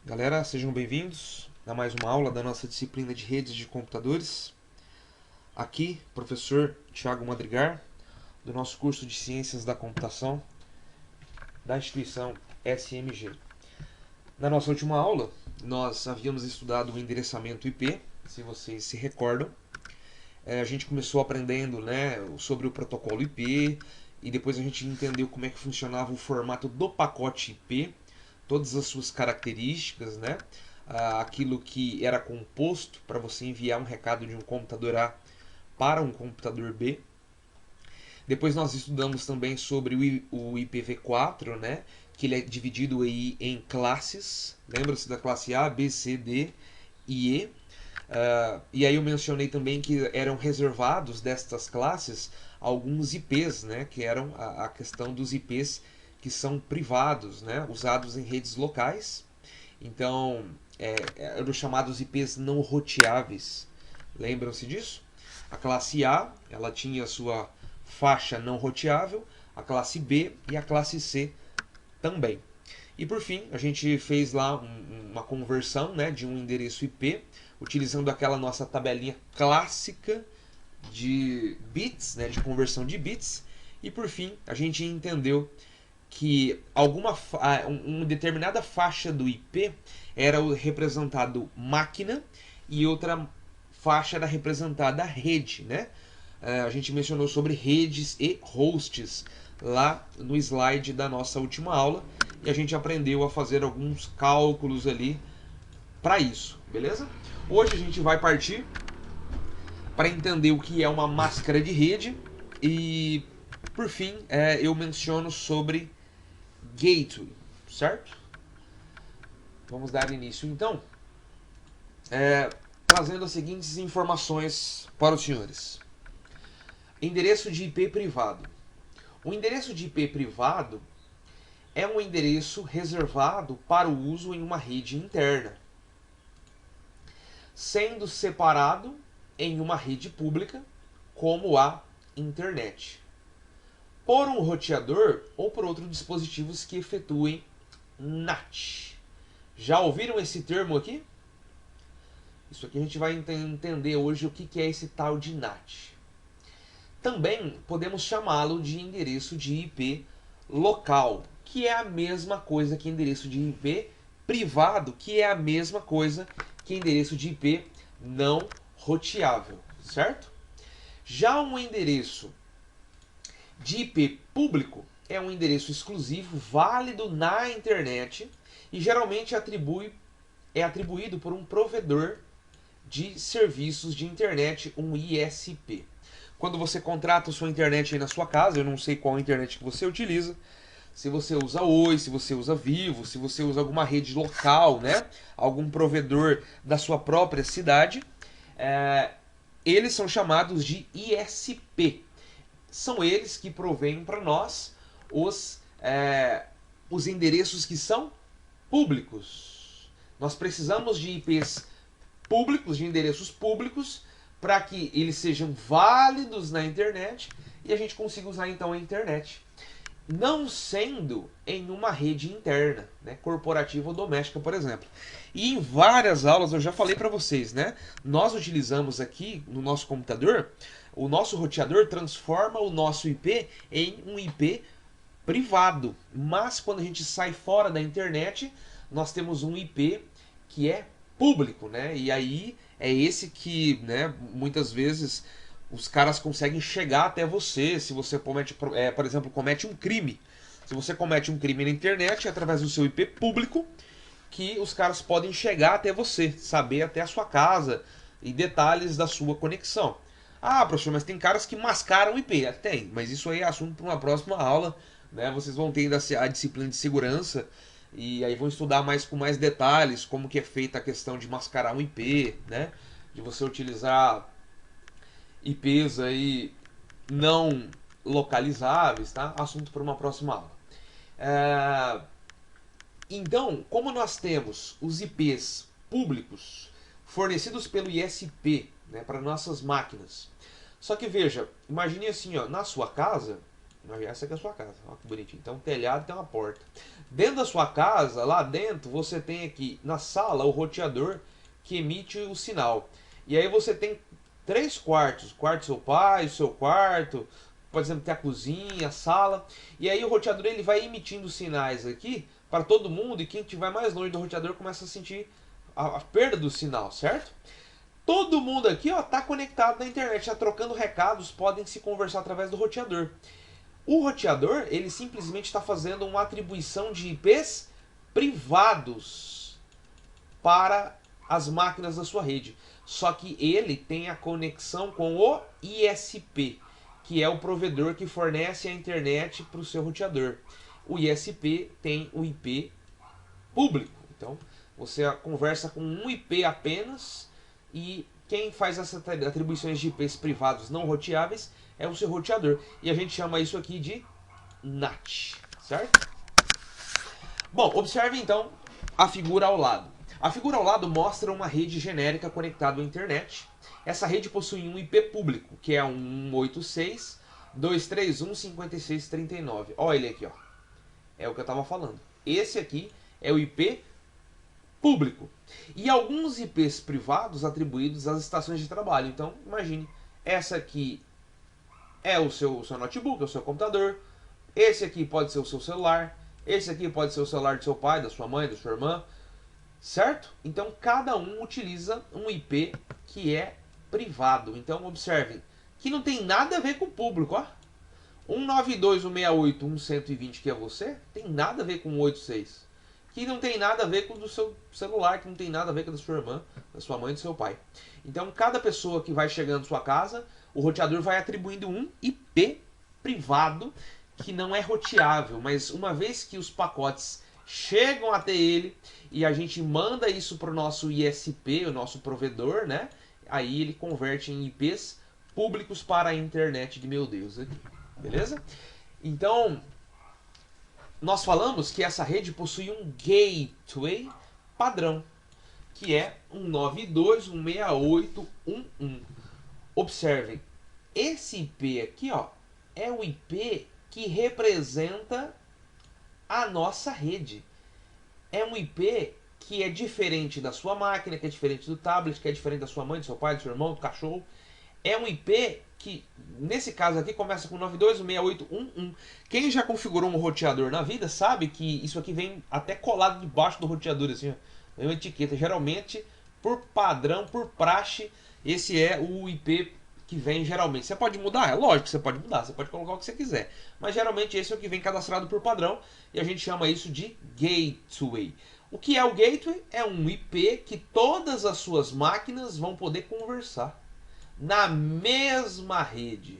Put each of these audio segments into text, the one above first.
Galera, sejam bem-vindos a mais uma aula da nossa disciplina de redes de computadores. Aqui, professor Thiago Madrigar, do nosso curso de Ciências da Computação da instituição SMG. Na nossa última aula, nós havíamos estudado o endereçamento IP, se vocês se recordam. A gente começou aprendendo, sobre o protocolo IP e depois a gente entendeu como é que funcionava o formato do pacote IP, todas as suas características, aquilo que era composto para você enviar um recado de um computador A para um computador B. Depois nós estudamos também sobre o IPv4, que ele é dividido aí em classes. Lembra-se da classe A, B, C, D e E. E aí eu mencionei também que eram reservados destas classes alguns IPs, que eram a questão dos IPs que são privados, usados em redes locais. Então, eram chamados IPs não roteáveis. Lembram-se disso? A classe A, ela tinha sua faixa não roteável, a classe B e a classe C também. E por fim, a gente fez lá uma conversão, de um endereço IP, utilizando aquela nossa tabelinha clássica de bits, de conversão de bits. E por fim, a gente entendeu que uma determinada faixa do IP era representado máquina e outra faixa era representada rede, A gente mencionou sobre redes e hosts lá no slide da nossa última aula e a gente aprendeu a fazer alguns cálculos ali para isso, beleza? Hoje a gente vai partir para entender o que é uma máscara de rede e, por fim, eu menciono sobre gateway, certo? Vamos dar início então, trazendo as seguintes informações para os senhores. Endereço de IP privado. O endereço de IP privado é um endereço reservado para o uso em uma rede interna, sendo separado em uma rede pública, como a internet, por um roteador ou por outros dispositivos que efetuem NAT. Já ouviram esse termo aqui? Isso aqui a gente vai entender hoje o que é esse tal de NAT. Também podemos chamá-lo de endereço de IP local, que é a mesma coisa que endereço de IP privado, que é a mesma coisa que endereço de IP não roteável, certo? Já um endereço de IP público é um endereço exclusivo, válido na internet e geralmente é atribuído por um provedor de serviços de internet, um ISP. Quando você contrata a sua internet aí na sua casa, eu não sei qual internet que você utiliza, se você usa Oi, se você usa Vivo, se você usa alguma rede local, algum provedor da sua própria cidade, eles são chamados de ISP. São eles que provêm para nós os endereços que são públicos. Nós precisamos de IPs públicos, de endereços públicos, para que eles sejam válidos na internet e a gente consiga usar então a internet. Não sendo em uma rede interna, corporativa ou doméstica, por exemplo. E em várias aulas eu já falei para vocês, nós utilizamos aqui no nosso computador, o nosso roteador transforma o nosso IP em um IP privado. Mas quando a gente sai fora da internet, nós temos um IP que é público, E aí é esse que, muitas vezes os caras conseguem chegar até você se você comete, por exemplo, comete um crime. Se você comete um crime na internet, é através do seu IP público que os caras podem chegar até você, saber até a sua casa e detalhes da sua conexão. Ah, professor, mas tem caras que mascaram o IP. Tem, mas isso aí é assunto para uma próxima aula. Vocês vão ter ainda a disciplina de segurança e aí vão estudar mais com mais detalhes como que é feita a questão de mascarar um IP, de você utilizar IPs aí não localizáveis, tá? Assunto para uma próxima aula. Então, como nós temos os IPs públicos fornecidos pelo ISP, para nossas máquinas. Só que veja, imagine assim, na sua casa, Essa aqui é a sua casa, olha que bonitinho. Então, telhado tem uma porta. Dentro da sua casa, lá dentro, você tem aqui na sala o roteador que emite o sinal. E aí você tem 3 quartos: o quarto do seu pai, o seu quarto, por exemplo, tem a cozinha, a sala. E aí o roteador ele vai emitindo sinais aqui para todo mundo, e quem estiver mais longe do roteador começa a sentir a perda do sinal, certo? Todo mundo aqui está conectado na internet, está trocando recados, podem se conversar através do roteador. O roteador, ele simplesmente está fazendo uma atribuição de IPs privados para as máquinas da sua rede. Só que ele tem a conexão com o ISP, que é o provedor que fornece a internet para o seu roteador. O ISP tem o IP público. Então, você conversa com um IP apenas, e quem faz essas atribuições de IPs privados não roteáveis é o seu roteador. E a gente chama isso aqui de NAT, certo? Bom, observe então a figura ao lado. A figura ao lado mostra uma rede genérica conectada à internet. Essa rede possui um IP público, que é 186.231.5639. Olha ele aqui, ó. É o que eu estava falando. Esse aqui é o IP público. E alguns IPs privados atribuídos às estações de trabalho. Então, imagine, essa aqui é o seu notebook, é o seu computador. Esse aqui pode ser o seu celular. Esse aqui pode ser o celular do seu pai, da sua mãe, da sua irmã. Certo? Então, cada um utiliza um IP que é privado. Então, observem que não tem nada a ver com o público, ó. 192.168.1.120, que é você, tem nada a ver com o 86. Que não tem nada a ver com o do seu celular, que não tem nada a ver com o da sua irmã, da sua mãe e do seu pai. Então, cada pessoa que vai chegando na sua casa, o roteador vai atribuindo um IP privado que não é roteável, mas uma vez que os pacotes chegam até ele e a gente manda isso para o nosso ISP, o nosso provedor, né? Aí ele converte em IPs públicos para a internet de meu Deus aqui. Beleza? Então, nós falamos que essa rede possui um gateway padrão, que é 192.168.1.1. Observem, esse IP aqui, ó, é o IP que representa a nossa rede. É um IP que é diferente da sua máquina, que é diferente do tablet, que é diferente da sua mãe, do seu pai, do seu irmão, do cachorro. É um IP que, nesse caso aqui, começa com 92.168.1.1. Quem já configurou um roteador na vida sabe que isso aqui vem até colado debaixo do roteador, assim, ó. É uma etiqueta. Geralmente, por padrão, por praxe, esse é o IP que vem geralmente. Você pode mudar? É lógico que você pode mudar, você pode colocar o que você quiser. Mas geralmente esse é o que vem cadastrado por padrão e a gente chama isso de gateway. O que é o gateway? É um IP que todas as suas máquinas vão poder conversar na mesma rede.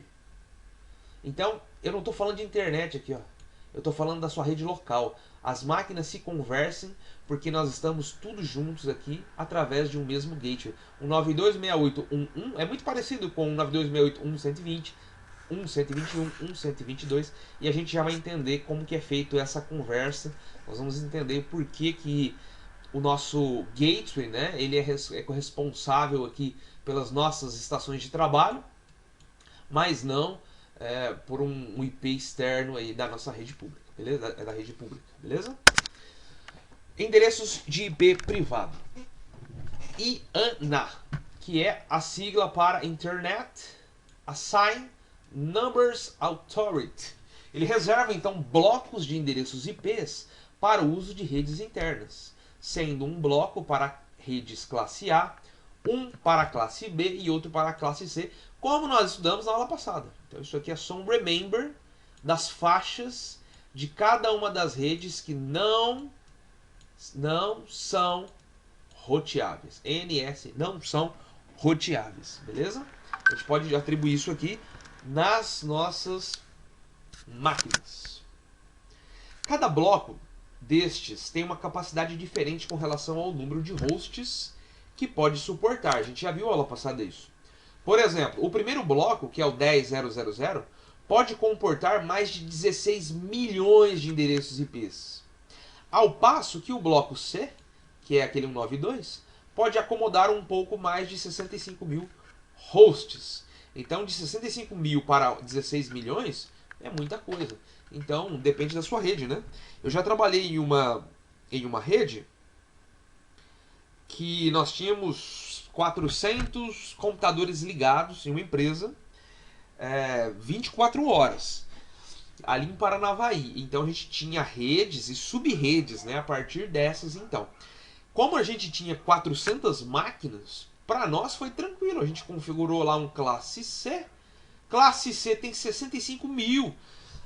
Então, eu não estou falando de internet aqui, ó. Eu estou falando da sua rede local. As máquinas se conversam porque nós estamos todos juntos aqui através de um mesmo gateway. O 92.168.1.1 é muito parecido com o 92.168.1.120, 1.121, 1.122, e a gente já vai entender como que é feito essa conversa. Nós vamos entender por que o nosso gateway, né, ele é responsável aqui pelas nossas estações de trabalho, mas não por um IP externo aí da nossa rede pública, beleza? É da rede pública, beleza? Endereços de IP privado. IANA, que é a sigla para Internet Assigned Numbers Authority. Ele reserva então blocos de endereços IPs para o uso de redes internas, sendo um bloco para redes classe A, um para a classe B e outro para a classe C, como nós estudamos na aula passada. Então isso aqui é só um remember das faixas de cada uma das redes que não são roteáveis. NS, não são roteáveis, beleza? A gente pode atribuir isso aqui nas nossas máquinas. Cada bloco destes tem uma capacidade diferente com relação ao número de hosts que pode suportar. A gente já viu a aula passada isso. Por exemplo, o primeiro bloco, que é o 10.0.0.0, pode comportar mais de 16 milhões de endereços IPs. Ao passo que o bloco C, que é aquele 192, pode acomodar um pouco mais de 65 mil hosts. Então, de 65 mil para 16 milhões, É muita coisa. Então, depende da sua rede, né? Eu já trabalhei em uma rede que nós tínhamos 400 computadores ligados em uma empresa, 24 horas, ali em Paranavaí. Então a gente tinha redes e sub-redes, né, a partir dessas. Então, como a gente tinha 400 máquinas, para nós foi tranquilo. A gente configurou lá um classe C. Classe C tem 65 mil.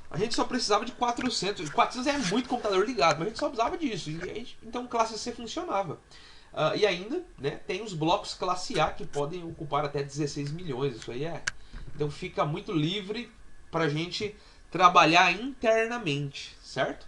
A gente só precisava de 400. 400 é muito computador ligado, mas a gente só precisava disso. Então classe C funcionava. E ainda, né, tem os blocos classe A que podem ocupar até 16 milhões. Isso aí é. Então fica muito livre para a gente trabalhar internamente, certo?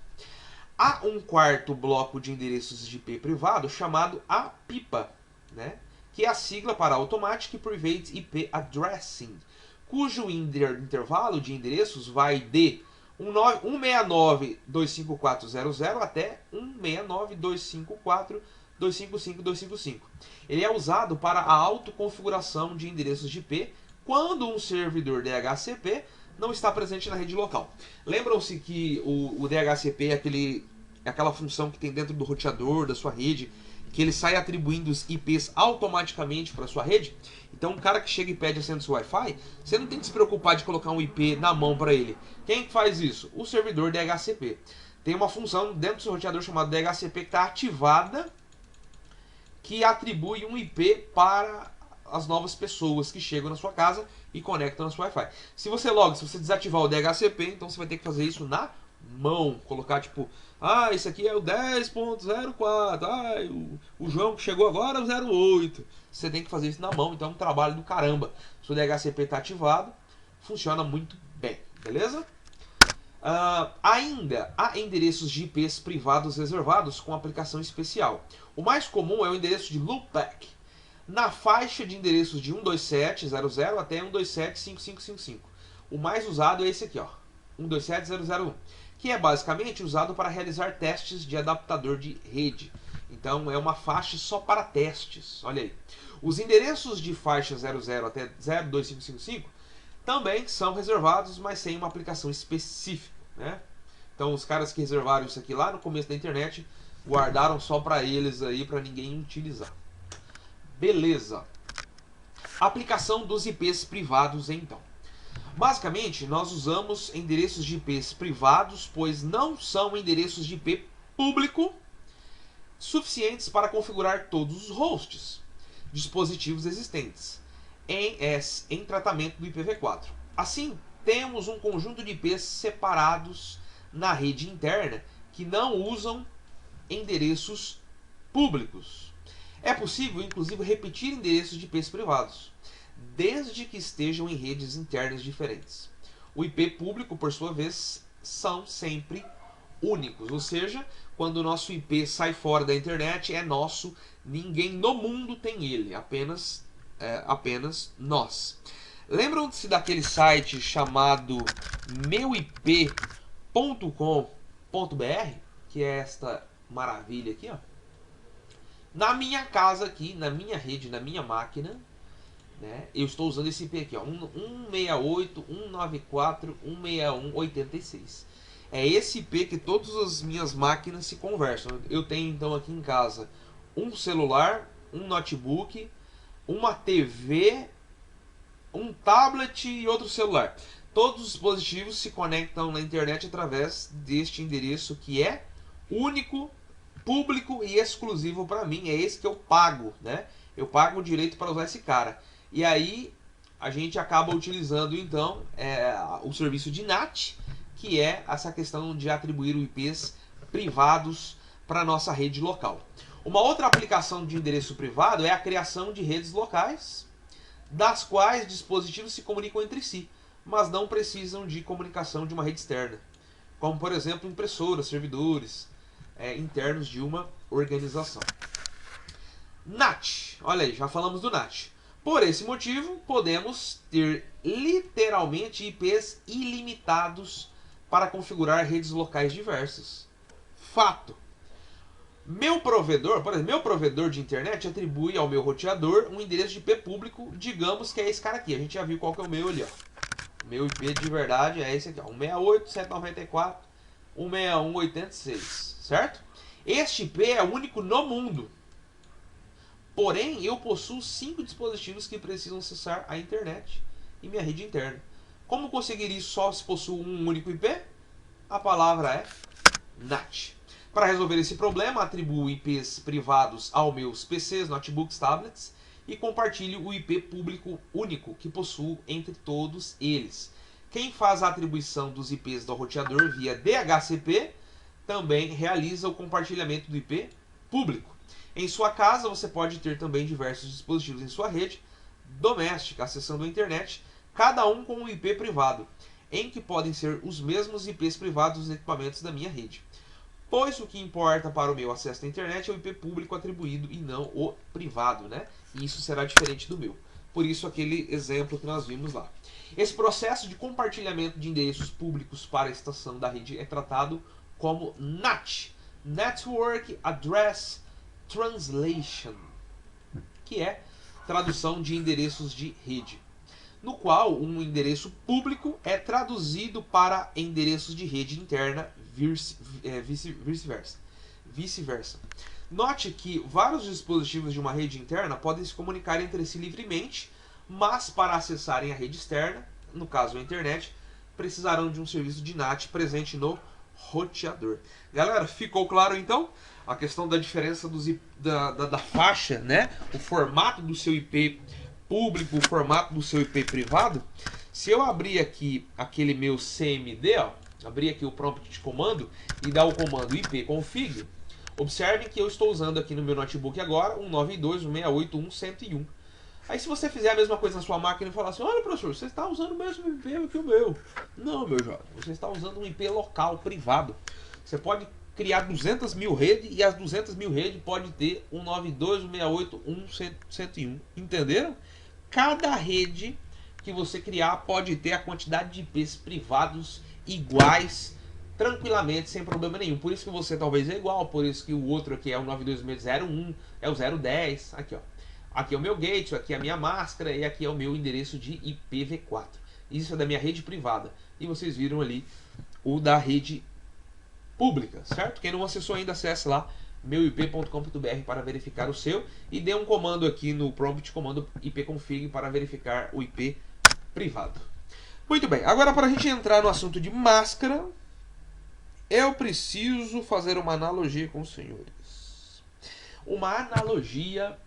Há um quarto bloco de endereços de IP privado chamado APIPA, né, que é a sigla para Automatic Private IP Addressing, cujo intervalo de endereços vai de 169.254.0.0 até 169.254.255.255. Ele é usado para a autoconfiguração de endereços de IP quando um servidor DHCP não está presente na rede local. Lembram-se que o DHCP é aquela função que tem dentro do roteador da sua rede, que ele sai atribuindo os IPs automaticamente para a sua rede? Então, um cara que chega e pede acesso ao Wi-Fi, você não tem que se preocupar de colocar um IP na mão para ele. Quem faz isso? O servidor DHCP. Tem uma função dentro do seu roteador chamada DHCP que está ativada, que atribui um IP para as novas pessoas que chegam na sua casa e conectam na sua Wi-Fi. Se você desativar o DHCP, então você vai ter que fazer isso na mão. Colocar tipo, esse aqui é o 10.04, o João que chegou agora é o 08. Você tem que fazer isso na mão, então é um trabalho do caramba. Se o DHCP está ativado, funciona muito bem, beleza? Ainda há endereços de IPs privados reservados com aplicação especial. O mais comum é o endereço de loopback, na faixa de endereços de 127.00 até 127.5555. O mais usado é esse aqui, 127.0.0.1, que é basicamente usado para realizar testes de adaptador de rede. Então é uma faixa só para testes. Olha aí. Os endereços de faixa 00 até 02555 também são reservados, mas sem uma aplicação específica, né? Então os caras que reservaram isso aqui lá no começo da internet guardaram só para eles aí, para ninguém utilizar. Beleza. Aplicação dos IPs privados, então. Basicamente, nós usamos endereços de IPs privados, pois não são endereços de IP público suficientes para configurar todos os hosts, dispositivos existentes, em tratamento do IPv4. Assim, temos um conjunto de IPs separados na rede interna que não usam endereços públicos. É possível, inclusive, repetir endereços de IPs privados, desde que estejam em redes internas diferentes. O IP público, por sua vez, são sempre únicos, ou seja, quando o nosso IP sai fora da internet, é nosso, ninguém no mundo tem ele, apenas nós. Lembram-se daquele site chamado meuip.com.br, que é esta maravilha aqui, Na minha casa aqui, na minha rede, na minha máquina, né, eu estou usando esse IP aqui, 168.194.161.86. É esse IP que todas as minhas máquinas se conversam. Eu tenho então aqui em casa um celular, um notebook, uma TV, um tablet e outro celular. Todos os dispositivos se conectam na internet através deste endereço que é único, público e exclusivo para mim. É esse que eu pago, né? Eu pago o direito para usar esse cara. E aí a gente acaba utilizando então o serviço de NAT, que é essa questão de atribuir IPs privados para a nossa rede local. Uma outra aplicação de endereço privado é a criação de redes locais, das quais dispositivos se comunicam entre si, mas não precisam de comunicação de uma rede externa, como por exemplo impressoras, servidores internos de uma organização. NAT, olha aí, já falamos do NAT. Por esse motivo, podemos ter literalmente IPs ilimitados para configurar redes locais diversas. Fato. Meu provedor de internet atribui ao meu roteador um endereço de IP público, digamos que é esse cara aqui. A gente já viu qual que é o meu ali, Meu IP de verdade é esse aqui, ó, 168.194.161.86, certo? Este IP é o único no mundo. Porém, eu possuo 5 dispositivos que precisam acessar a internet e minha rede interna. Como conseguir isso só se possuo um único IP? A palavra é NAT. Para resolver esse problema, atribuo IPs privados aos meus PCs, notebooks, tablets e compartilho o IP público único que possuo entre todos eles. Quem faz a atribuição dos IPs do roteador via DHCP também realiza o compartilhamento do IP público. Em sua casa, você pode ter também diversos dispositivos em sua rede doméstica, acessando a internet, cada um com um IP privado, em que podem ser os mesmos IPs privados dos equipamentos da minha rede. Pois o que importa para o meu acesso à internet é o IP público atribuído e não o privado, né? E isso será diferente do meu. Por isso aquele exemplo que nós vimos lá. Esse processo de compartilhamento de endereços públicos para a estação da rede é tratado como NAT, Network Address Translation, que é tradução de endereços de rede, no qual um endereço público é traduzido para endereços de rede interna, vice-versa. Note que vários dispositivos de uma rede interna podem se comunicar entre si livremente, mas para acessarem a rede externa, no caso a internet, precisarão de um serviço de NAT presente no roteador. Galera, ficou claro então a questão da diferença da faixa, né? O formato do seu IP público, o formato do seu IP privado. Se eu abrir aqui aquele meu CMD, ó, abrir aqui o prompt de comando e dar o comando ipconfig, observem que eu estou usando aqui no meu notebook agora 192.168.1.101. Aí se você fizer a mesma coisa na sua máquina e falar assim, olha professor, você está usando o mesmo IP que o meu. Não, meu jovem, você está usando um IP local, privado. Você pode criar 200 mil redes e as 200 mil redes pode ter 192.168.1.101. Entenderam? Cada rede que você criar pode ter a quantidade de IPs privados iguais tranquilamente, sem problema nenhum. Por isso que você talvez é igual, por isso que o outro aqui é o 92.1, é o 010, aqui ó. Aqui é o meu gateway, aqui é a minha máscara e aqui é o meu endereço de IPv4. Isso é da minha rede privada. E vocês viram ali o da rede pública, certo? Quem não acessou ainda, acesse lá meuip.com.br para verificar o seu e dê um comando aqui no prompt, comando ipconfig para verificar o IP privado. Muito bem, agora para a gente entrar no assunto de máscara, eu preciso fazer uma analogia com os senhores. Uma analogia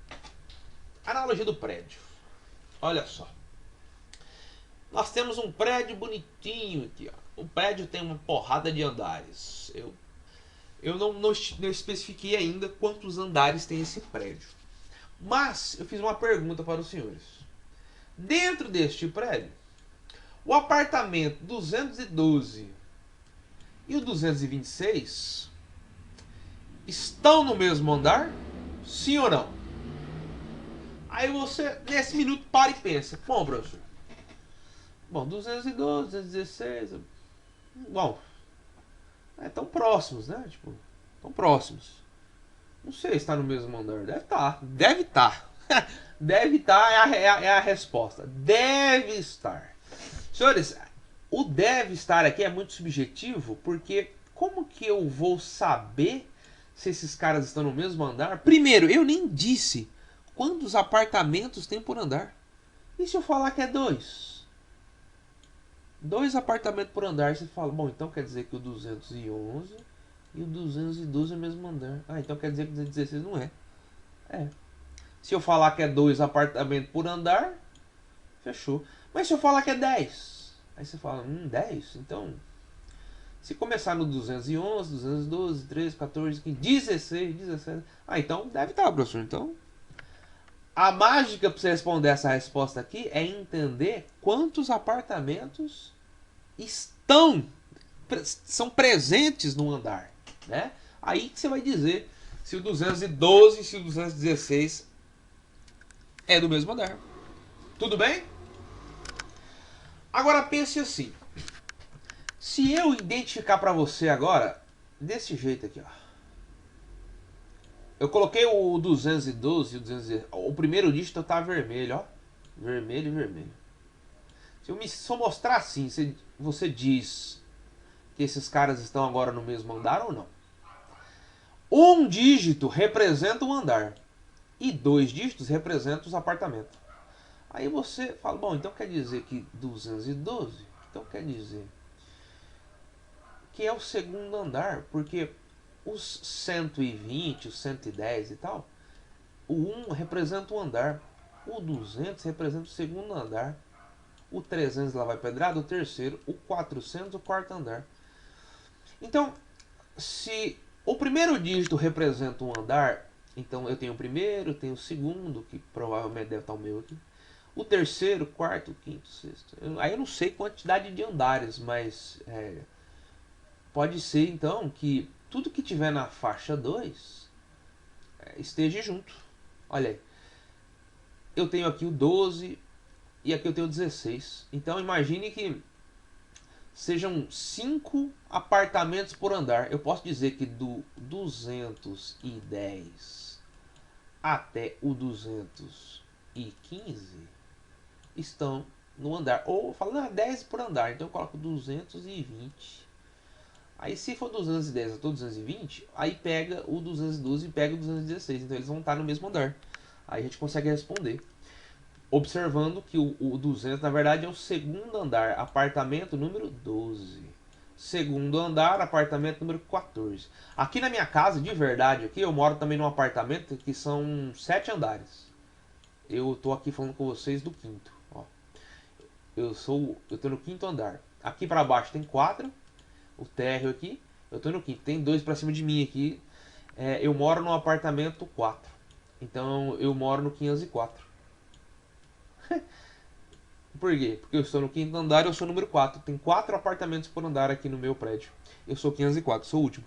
do prédio. Olha só. Nós temos um prédio bonitinho aqui, ó. O prédio tem uma porrada de andares. Eu não especifiquei ainda quantos andares tem esse prédio. Mas eu fiz uma pergunta para os senhores. Dentro deste prédio, o apartamento 212 e o 226 estão no mesmo andar? Sim ou não? Aí você, nesse minuto, para e pensa. Bom, professor. Bom, 212, 216... Bom, tão próximos, né? Tipo, tão próximos. Não sei se está no mesmo andar. Deve estar. Deve estar. Deve estar é a resposta. Deve estar. Senhores, o deve estar aqui é muito subjetivo, porque como que eu vou saber se esses caras estão no mesmo andar? Primeiro, eu nem disse quantos apartamentos tem por andar. E se eu falar que é 2? 2 apartamentos por andar, você fala, bom, então quer dizer que o 211 e o 212 é o mesmo andar. Ah, então quer dizer que o 216 não é. É. Se eu falar que é 2 apartamentos por andar, fechou. Mas se eu falar que é 10, aí você fala, 10? Então, se começar no 211, 212, 13, 14, 15, 16, 17... Ah, então deve estar, professor. Então, a mágica para você responder essa resposta aqui é entender quantos apartamentos são presentes no andar, né? Aí que você vai dizer se o 212 e se o 216 é do mesmo andar. Tudo bem? Agora pense assim. Se eu identificar para você agora, desse jeito aqui, ó. Eu coloquei o 212 e o 216. O primeiro dígito tá vermelho, ó. Vermelho e vermelho. Se eu mostrar assim, você diz que esses caras estão agora no mesmo andar ou não? Um dígito representa um andar e 2 dígitos representam os apartamentos. Aí você fala, bom, então quer dizer que 212, então quer dizer que é o segundo andar, porque os 120, os 110 e tal, o 1 representa o andar, o 200 representa o segundo andar, o 300 lá vai pedrada, o terceiro, o 400 o quarto andar. Então, se o primeiro dígito representa um andar, então eu tenho o primeiro, tenho o segundo, que provavelmente deve estar o meu aqui, o terceiro, quarto, quinto, sexto. Aí eu não sei quantidade de andares, mas pode ser então que tudo que tiver na faixa 2 esteja junto. Olha aí. Eu tenho aqui o 12 e aqui eu tenho o 16. Então imagine que sejam 5 apartamentos por andar. Eu posso dizer que do 210 até o 215 estão no andar. Ou falando 10 por andar, então eu coloco 220. Aí se for 210 até 220, aí pega o 212 e pega o 216. Então eles vão estar no mesmo andar. Aí a gente consegue responder. Observando que o 200 na verdade é o segundo andar, apartamento número 12. Segundo andar, apartamento número 14. Aqui na minha casa, de verdade, aqui eu moro também num apartamento que são 7 andares. Eu tô aqui falando com vocês do quinto. Ó. Eu tô no quinto andar. Aqui para baixo tem 4. O térreo aqui. Eu tô no quinto. Tem 2 para cima de mim aqui. Eu moro no apartamento 4. Então eu moro no 504. Por quê? Porque eu estou no quinto andar e eu sou o número 4. Tem 4 apartamentos por andar aqui no meu prédio. Eu sou 504, sou o último.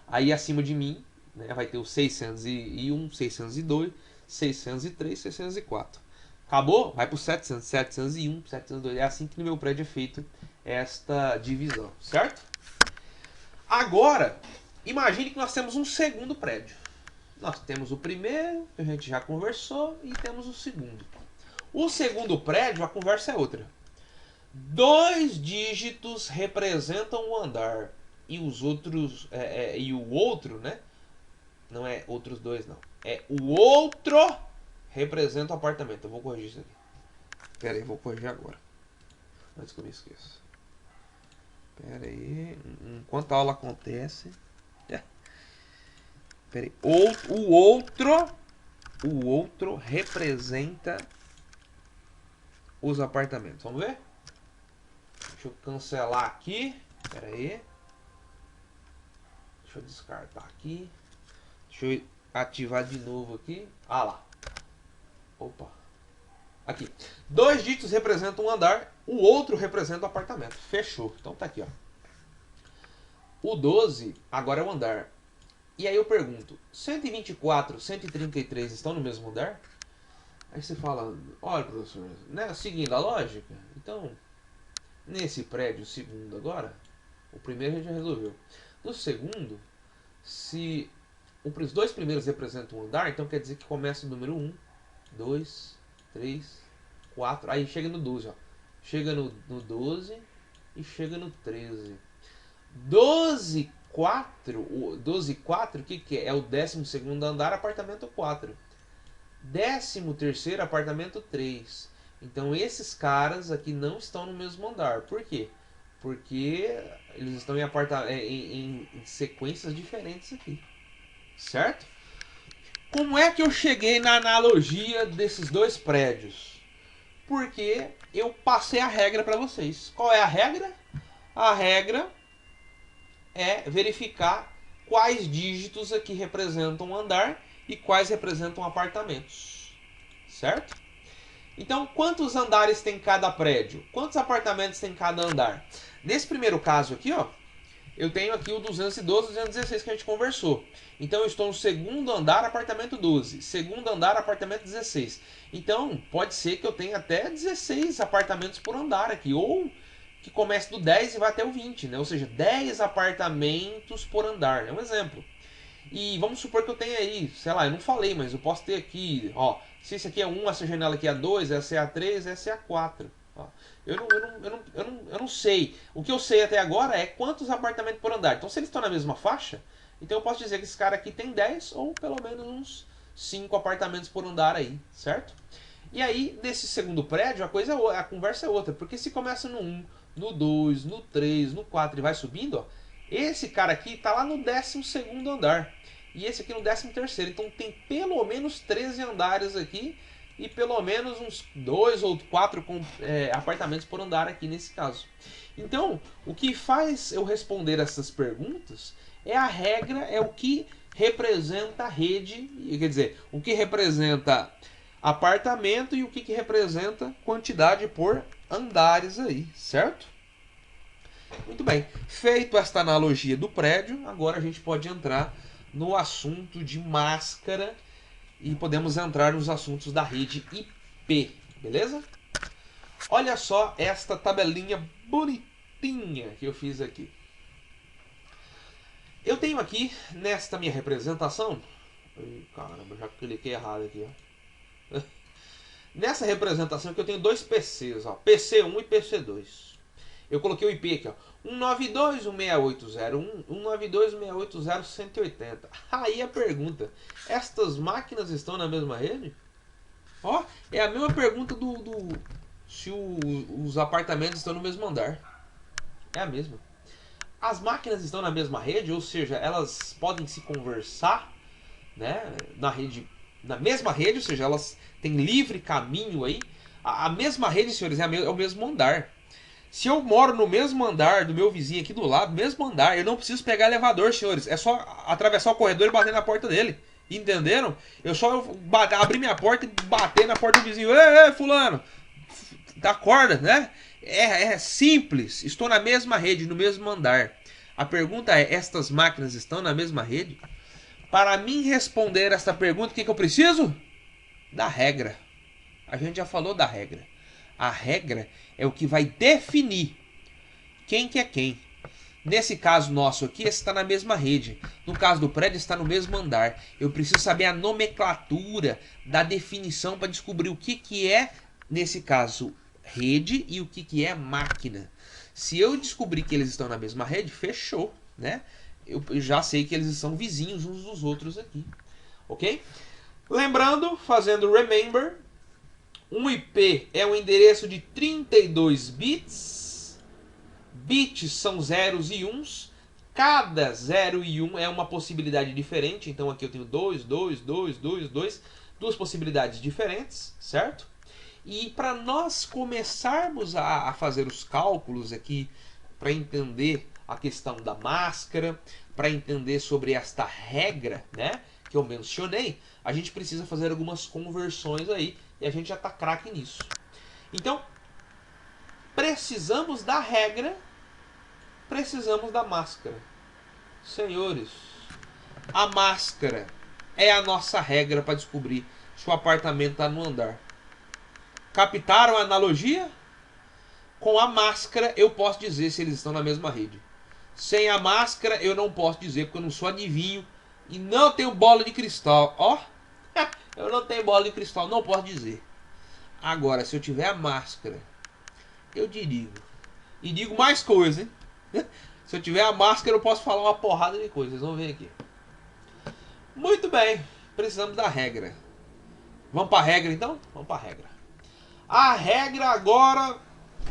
Aí acima de mim, né, vai ter o 601, 602, 603, 604. Acabou? Vai para o 700, 701, 702. É assim que no meu prédio é feito esta divisão, certo? Agora, imagine que nós temos um segundo prédio. Nós temos o primeiro, que a gente já conversou, e temos o segundo. O segundo prédio, a conversa é outra. 2 dígitos representam o andar e os outros e o outro, né? Não é outros 2 não. É o outro representa o apartamento. Eu vou corrigir isso aqui. Pera aí, vou corrigir agora. Antes que eu me esqueça. Pera aí, enquanto a aula acontece. Pera aí. O outro representa os apartamentos. Vamos ver? Deixa eu cancelar aqui. Pera aí. Deixa eu descartar aqui. Deixa eu ativar de novo aqui. Ah lá. Opa. Aqui. 2 dígitos representam um andar. O outro representa o apartamento. Fechou. Então tá aqui, ó. O 12 agora é o andar. E aí eu pergunto. 124, 133 estão no mesmo andar? Aí você fala, olha professor, né, seguindo a lógica, então, nesse prédio, o segundo agora, o primeiro a gente já resolveu. No segundo, se os 2 primeiros representam um andar, então quer dizer que começa o número 1, 2, 3, 4, aí chega no 12, ó. Chega no 12 e chega no 13. 12, 4, 12, 4, o que é? É o 12º andar, apartamento 4. 13º apartamento 3. Então esses caras aqui não estão no mesmo andar. Por quê? Porque eles estão em sequências diferentes aqui. Certo? Como é que eu cheguei na analogia desses 2 prédios? Porque eu passei a regra para vocês. Qual é a regra? A regra é verificar quais dígitos aqui representam um andar e quais representam apartamentos. Certo? Então, quantos andares tem cada prédio? Quantos apartamentos tem cada andar? Nesse primeiro caso aqui, ó, eu tenho aqui o 212 e 216 que a gente conversou. Então, eu estou no segundo andar, apartamento 12. Segundo andar, apartamento 16. Então, pode ser que eu tenha até 16 apartamentos por andar aqui. Ou que comece do 10 e vai até o 20, né? Ou seja, 10 apartamentos por andar. É um exemplo. E vamos supor que eu tenha aí, sei lá, eu não falei, mas eu posso ter aqui, ó, se esse aqui é 1, essa janela aqui é 2, essa é a 3, essa é a 4. Ó, eu não sei. O que eu sei até agora é quantos apartamentos por andar. Então, se eles estão na mesma faixa, então eu posso dizer que esse cara aqui tem 10 ou pelo menos uns 5 apartamentos por andar aí, certo? E aí, nesse segundo prédio, a conversa é outra. Porque se começa no 1, no 2, no 3, no 4 e vai subindo, ó, esse cara aqui tá lá no 12º andar. E esse aqui no 13º. Então tem pelo menos 13 andares aqui e pelo menos uns 2 ou 4 apartamentos por andar aqui nesse caso. Então, o que faz eu responder essas perguntas é a regra, é o que representa a rede, quer dizer, o que representa apartamento e o que representa quantidade por andares aí, certo? Muito bem. Feito esta analogia do prédio, agora a gente pode entrar no assunto de máscara e podemos entrar nos assuntos da rede IP, beleza? Olha só esta tabelinha bonitinha que eu fiz aqui. Eu tenho aqui, nesta minha representação... Caramba, já cliquei errado aqui, ó. Nessa representação aqui eu tenho dois PCs, ó, PC1 e PC2. Eu coloquei o IP aqui, ó, 192.168.0.1, 192.168.0.180. Aí a pergunta, estas máquinas estão na mesma rede? Ó, é a mesma pergunta se os apartamentos estão no mesmo andar. É a mesma. As máquinas estão na mesma rede, ou seja, elas podem se conversar, né, na mesma rede, ou seja, elas têm livre caminho aí. A mesma rede, senhores, é o mesmo andar. Se eu moro no mesmo andar do meu vizinho aqui do lado, mesmo andar, eu não preciso pegar elevador, senhores. É só atravessar o corredor e bater na porta dele. Entenderam? Eu só abrir minha porta e bater na porta do vizinho. Ei, fulano! Da corda, né? É simples. Estou na mesma rede, no mesmo andar. A pergunta é, estas máquinas estão na mesma rede? Para mim responder esta pergunta, o que eu preciso? Da regra. A gente já falou da regra. A regra é o que vai definir quem que é quem. Nesse caso nosso aqui, esse está na mesma rede. No caso do prédio, está no mesmo andar. Eu preciso saber a nomenclatura da definição para descobrir o que é, nesse caso, rede e o que é máquina. Se eu descobrir que eles estão na mesma rede, fechou, né? Eu já sei que eles são vizinhos uns dos outros aqui, ok? Lembrando, fazendo remember, um IP é um endereço de 32 bits. Bits são zeros e uns. Cada 0 e 1 é uma possibilidade diferente. Então aqui eu tenho 2, 2, 2, 2, 2. Duas possibilidades diferentes, certo? E para nós começarmos a fazer os cálculos aqui, para entender a questão da máscara, para entender sobre esta regra, né, que eu mencionei, a gente precisa fazer algumas conversões aí, e a gente já está craque nisso. Então, precisamos da regra, precisamos da máscara. Senhores, a máscara é a nossa regra para descobrir se o apartamento está no andar. Captaram a analogia? Com a máscara eu posso dizer se eles estão na mesma rede. Sem a máscara eu não posso dizer, porque eu não sou adivinho e não tenho bola de cristal. Ó, eu não tenho bola de cristal, não posso dizer. Agora, se eu tiver a máscara, eu digo. E digo mais coisa, hein? Se eu tiver a máscara eu posso falar uma porrada de coisas, vocês vão ver aqui. Muito bem, precisamos da regra. Vamos para a regra então? Vamos para a regra. A regra agora,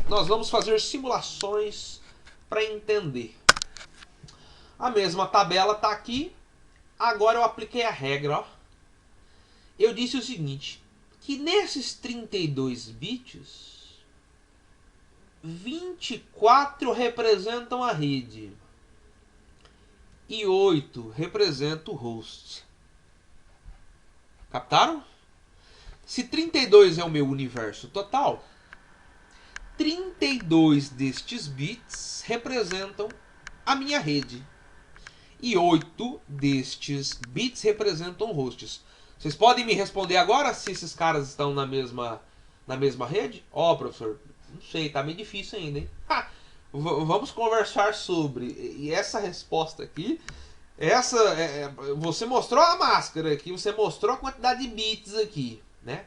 nós vamos fazer simulações para entender. A mesma tabela está aqui. Agora eu apliquei a regra. Ó. Eu disse o seguinte, que nesses 32 bits, 24 representam a rede e 8 representam o host. Captaram? Se 32 é o meu universo total, 32 destes bits representam a minha rede. E 8 destes bits representam hosts. Vocês podem me responder agora se esses caras estão na mesma rede? Ó, professor, não sei, tá meio difícil ainda, hein? Vamos conversar sobre. E essa resposta aqui, você mostrou a máscara aqui, você mostrou a quantidade de bits aqui, né?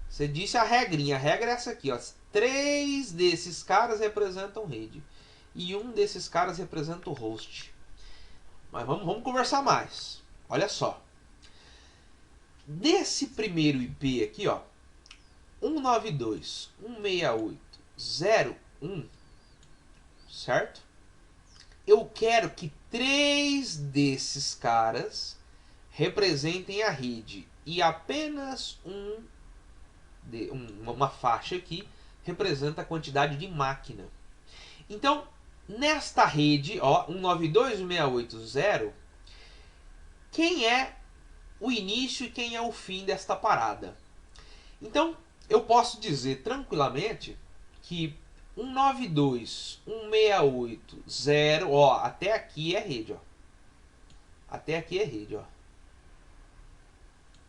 Você disse a regrinha, a regra é essa aqui, ó. 3 desses caras representam rede. E um desses caras representa o host. Mas vamos conversar mais. Olha só. Desse primeiro IP aqui, ó, 192.168.0.1, certo? Eu quero que 3 desses caras representem a rede e apenas uma faixa aqui representa a quantidade de máquina. Então, nesta rede, ó, 192.168.0, quem é o início e quem é o fim desta parada? Então, eu posso dizer tranquilamente que 192.168.0, ó, até aqui é rede, ó. Até aqui é rede, ó.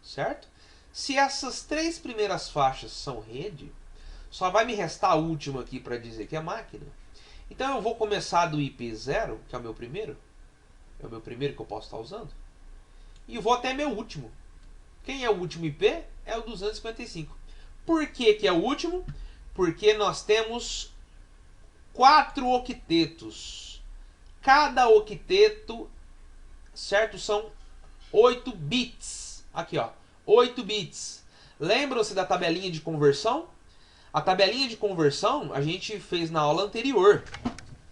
Certo? Se essas 3 primeiras faixas são rede, só vai me restar a última aqui para dizer que é máquina. Então eu vou começar do IP 0, que é o meu primeiro. É o meu primeiro que eu posso estar usando. E vou até meu último. Quem é o último IP? É o 255. Por que que é o último? Porque nós temos 4 octetos. Cada octeto, certo, são 8 bits. Aqui, ó, 8 bits. Lembram-se da tabelinha de conversão? A tabelinha de conversão a gente fez na aula anterior.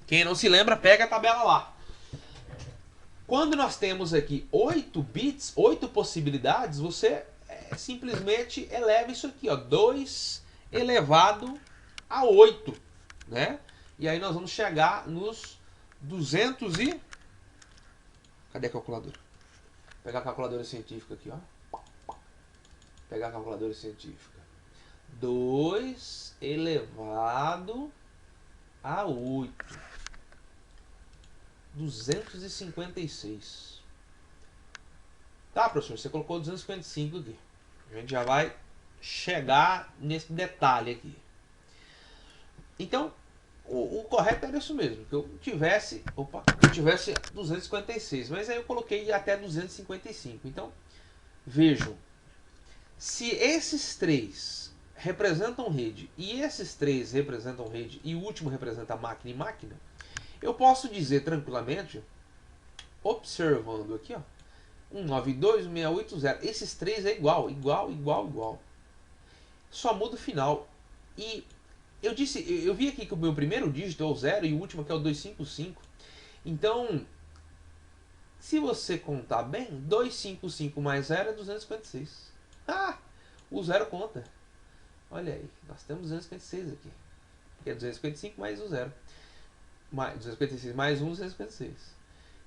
Quem não se lembra, pega a tabela lá. Quando nós temos aqui 8 bits, 8 possibilidades, você simplesmente eleva isso aqui, ó, 2 elevado a 8, né? E aí nós vamos chegar nos 200 e... Cadê a calculadora? Vou pegar a calculadora científica aqui, ó. Pegar a calculadora científica. 2 elevado a 8. 256. Tá, professor, você colocou 255 aqui. A gente já vai chegar nesse detalhe aqui. Então, o correto era isso mesmo, que eu tivesse 256, mas aí eu coloquei até 255. Então, vejam, se esses 3 representam rede e esses 3 representam rede e o último representa máquina e máquina, eu posso dizer tranquilamente, observando aqui, ó, 192.168.0, esses 3 é igual. Só muda o final. E eu vi aqui que o meu primeiro dígito é o 0 e o último aqui é o 255. Então, se você contar bem, 255 mais 0 é 256. Ah, o 0 conta. Olha aí, nós temos 256 aqui. Que é 255 mais o 0. 256 mais 1, 256.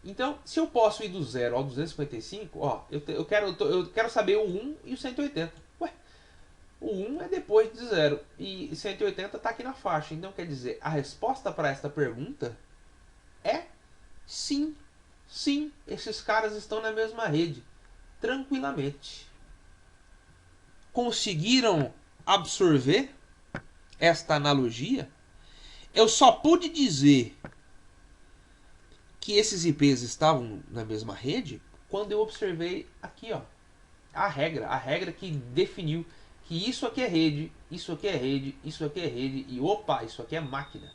Então, se eu posso ir do 0 ao 255, ó, eu quero saber o 1 e o 180. Ué, o 1 é depois de 0 e 180 está aqui na faixa. Então, quer dizer, a resposta para esta pergunta é sim. Sim, esses caras estão na mesma rede. Tranquilamente. Conseguiram absorver esta analogia? Eu só pude dizer que esses IPs estavam na mesma rede quando eu observei aqui, ó, a regra que definiu que isso aqui é rede, isso aqui é rede, isso aqui é rede e opa, isso aqui é máquina.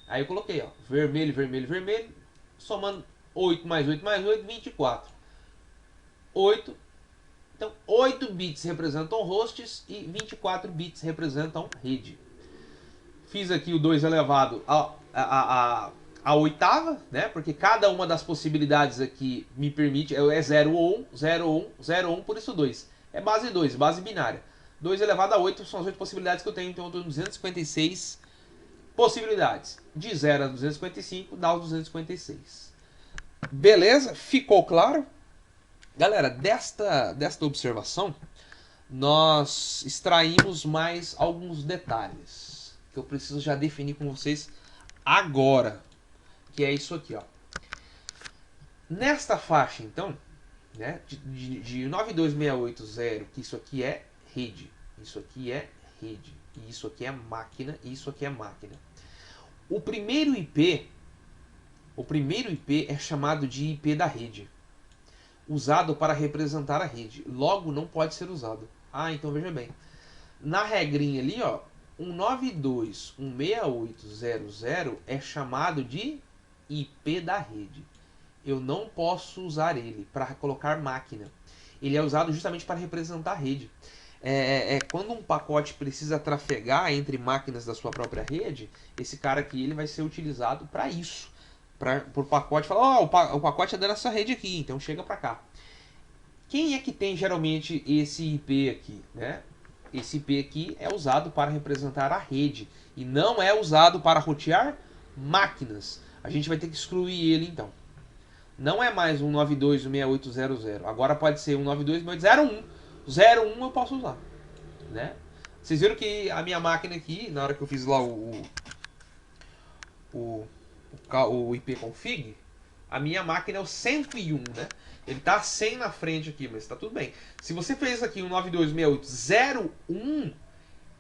Aí eu coloquei, ó, vermelho, vermelho, vermelho, somando 8 mais 8 mais 8, 24. 8. Então, 8 bits representam hosts e 24 bits representam rede. Fiz aqui o 2 elevado a oitava, né? Porque cada uma das possibilidades aqui me permite, é 0 ou 1, 0 ou 1, 0 ou 1, por isso 2. É base 2, base binária. 2 elevado a 8 são as 8 possibilidades que eu tenho, então eu tenho 256 possibilidades. De 0 a 255 dá os 256. Beleza? Ficou claro? Galera, desta observação, nós extraímos mais alguns detalhes que eu preciso já definir com vocês agora, que é isso aqui, ó. Nesta faixa, então, né, de 92680, que isso aqui é rede, isso aqui é rede, e isso aqui é máquina, e isso aqui é máquina. O primeiro IP é chamado de IP da rede, usado para representar a rede, logo não pode ser usado. Ah, então veja bem, na regrinha ali, ó, 192.168.0.0 é chamado de IP da rede. Eu não posso usar ele para colocar máquina. Ele é usado justamente para representar a rede. Quando um pacote precisa trafegar entre máquinas da sua própria rede, esse cara aqui ele vai ser utilizado para isso. Por pacote, falar, o pacote é dessa rede aqui, então chega para cá. Quem é que tem geralmente esse IP aqui, né? Esse IP aqui é usado para representar a rede e não é usado para rotear máquinas. A gente vai ter que excluir ele então. Não é mais 192.168.0.0. Agora pode ser 192.168.0.1. 0.1 eu posso usar, né? Vocês viram que a minha máquina aqui, na hora que eu fiz lá o IP config, a minha máquina é o 101, né? Ele tá 100 na frente aqui, mas tá tudo bem. Se você fez aqui um 92.168.0.1,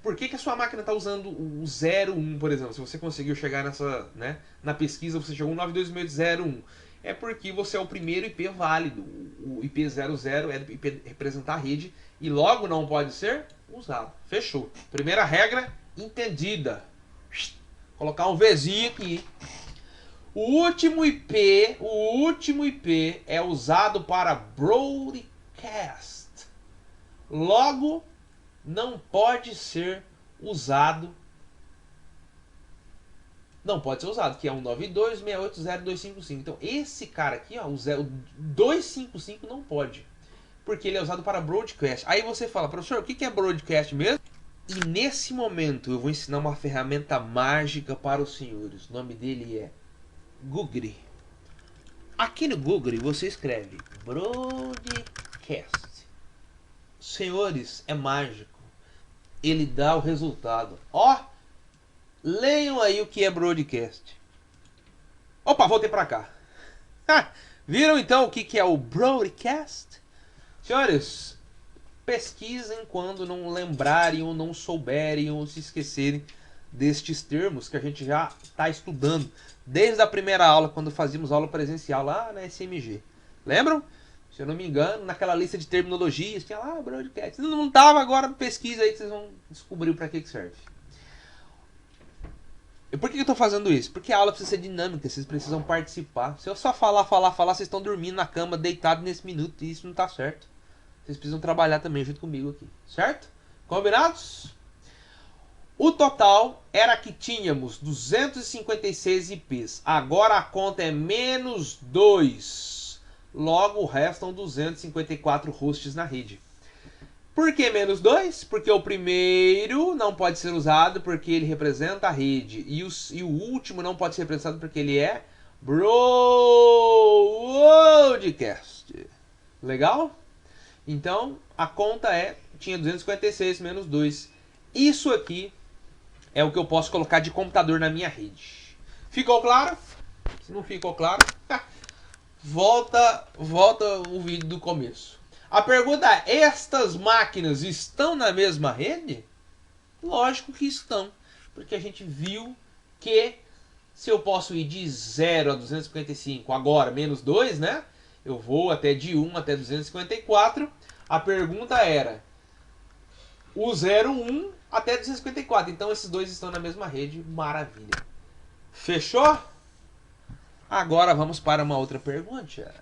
por que a sua máquina está usando o 0.1, por exemplo? Se você conseguiu chegar nessa, né, na pesquisa, você chegou no 92.0.1. É porque você é o primeiro IP válido. O IP 00 é IP representar a rede e logo não pode ser usado. Fechou. Primeira regra entendida. Colocar um Vzinho aqui. O último IP é usado para broadcast. Logo, não pode ser usado. Não pode ser usado, que é 192.168.0.255. Então, esse cara aqui, ó, o 255 não pode. Porque ele é usado para broadcast. Aí você fala, professor, o que é broadcast mesmo? E nesse momento eu vou ensinar uma ferramenta mágica para os senhores. O nome dele é Google. Aqui no Google você escreve broadcast. Senhores, é mágico. Ele dá o resultado. Ó, leiam aí o que é broadcast. Opa, voltei para cá. Viram então o que é o broadcast? Senhores, pesquisem quando não lembrarem ou não souberem ou se esquecerem destes termos que a gente já está estudando desde a primeira aula, quando fazíamos aula presencial lá na SMG. Lembram? Se eu não me engano, naquela lista de terminologias, tinha lá broadcast. Não estava, agora pesquisa aí que vocês vão descobrir para que serve. E por que eu estou fazendo isso? Porque a aula precisa ser dinâmica, vocês precisam participar. Se eu só falar, vocês estão dormindo na cama, deitados nesse minuto, e isso não está certo. Vocês precisam trabalhar também junto comigo aqui, certo? Combinados? O total era que tínhamos 256 IPs. Agora a conta é menos 2. Logo restam 254 hosts na rede. Por que menos 2? Porque o primeiro não pode ser usado porque ele representa a rede. E o último não pode ser representado porque ele é broadcast. Legal? Então a conta tinha 256 menos 2. Isso aqui é o que eu posso colocar de computador na minha rede. Ficou claro? Se não ficou claro, volta o vídeo do começo. A pergunta é, estas máquinas estão na mesma rede? Lógico que estão. Porque a gente viu que se eu posso ir de 0 a 255, agora menos 2, né? Eu vou até de 1 até 254. A pergunta era o 01 até 254. Então esses dois estão na mesma rede. Maravilha. Fechou? Agora vamos para uma outra pergunta.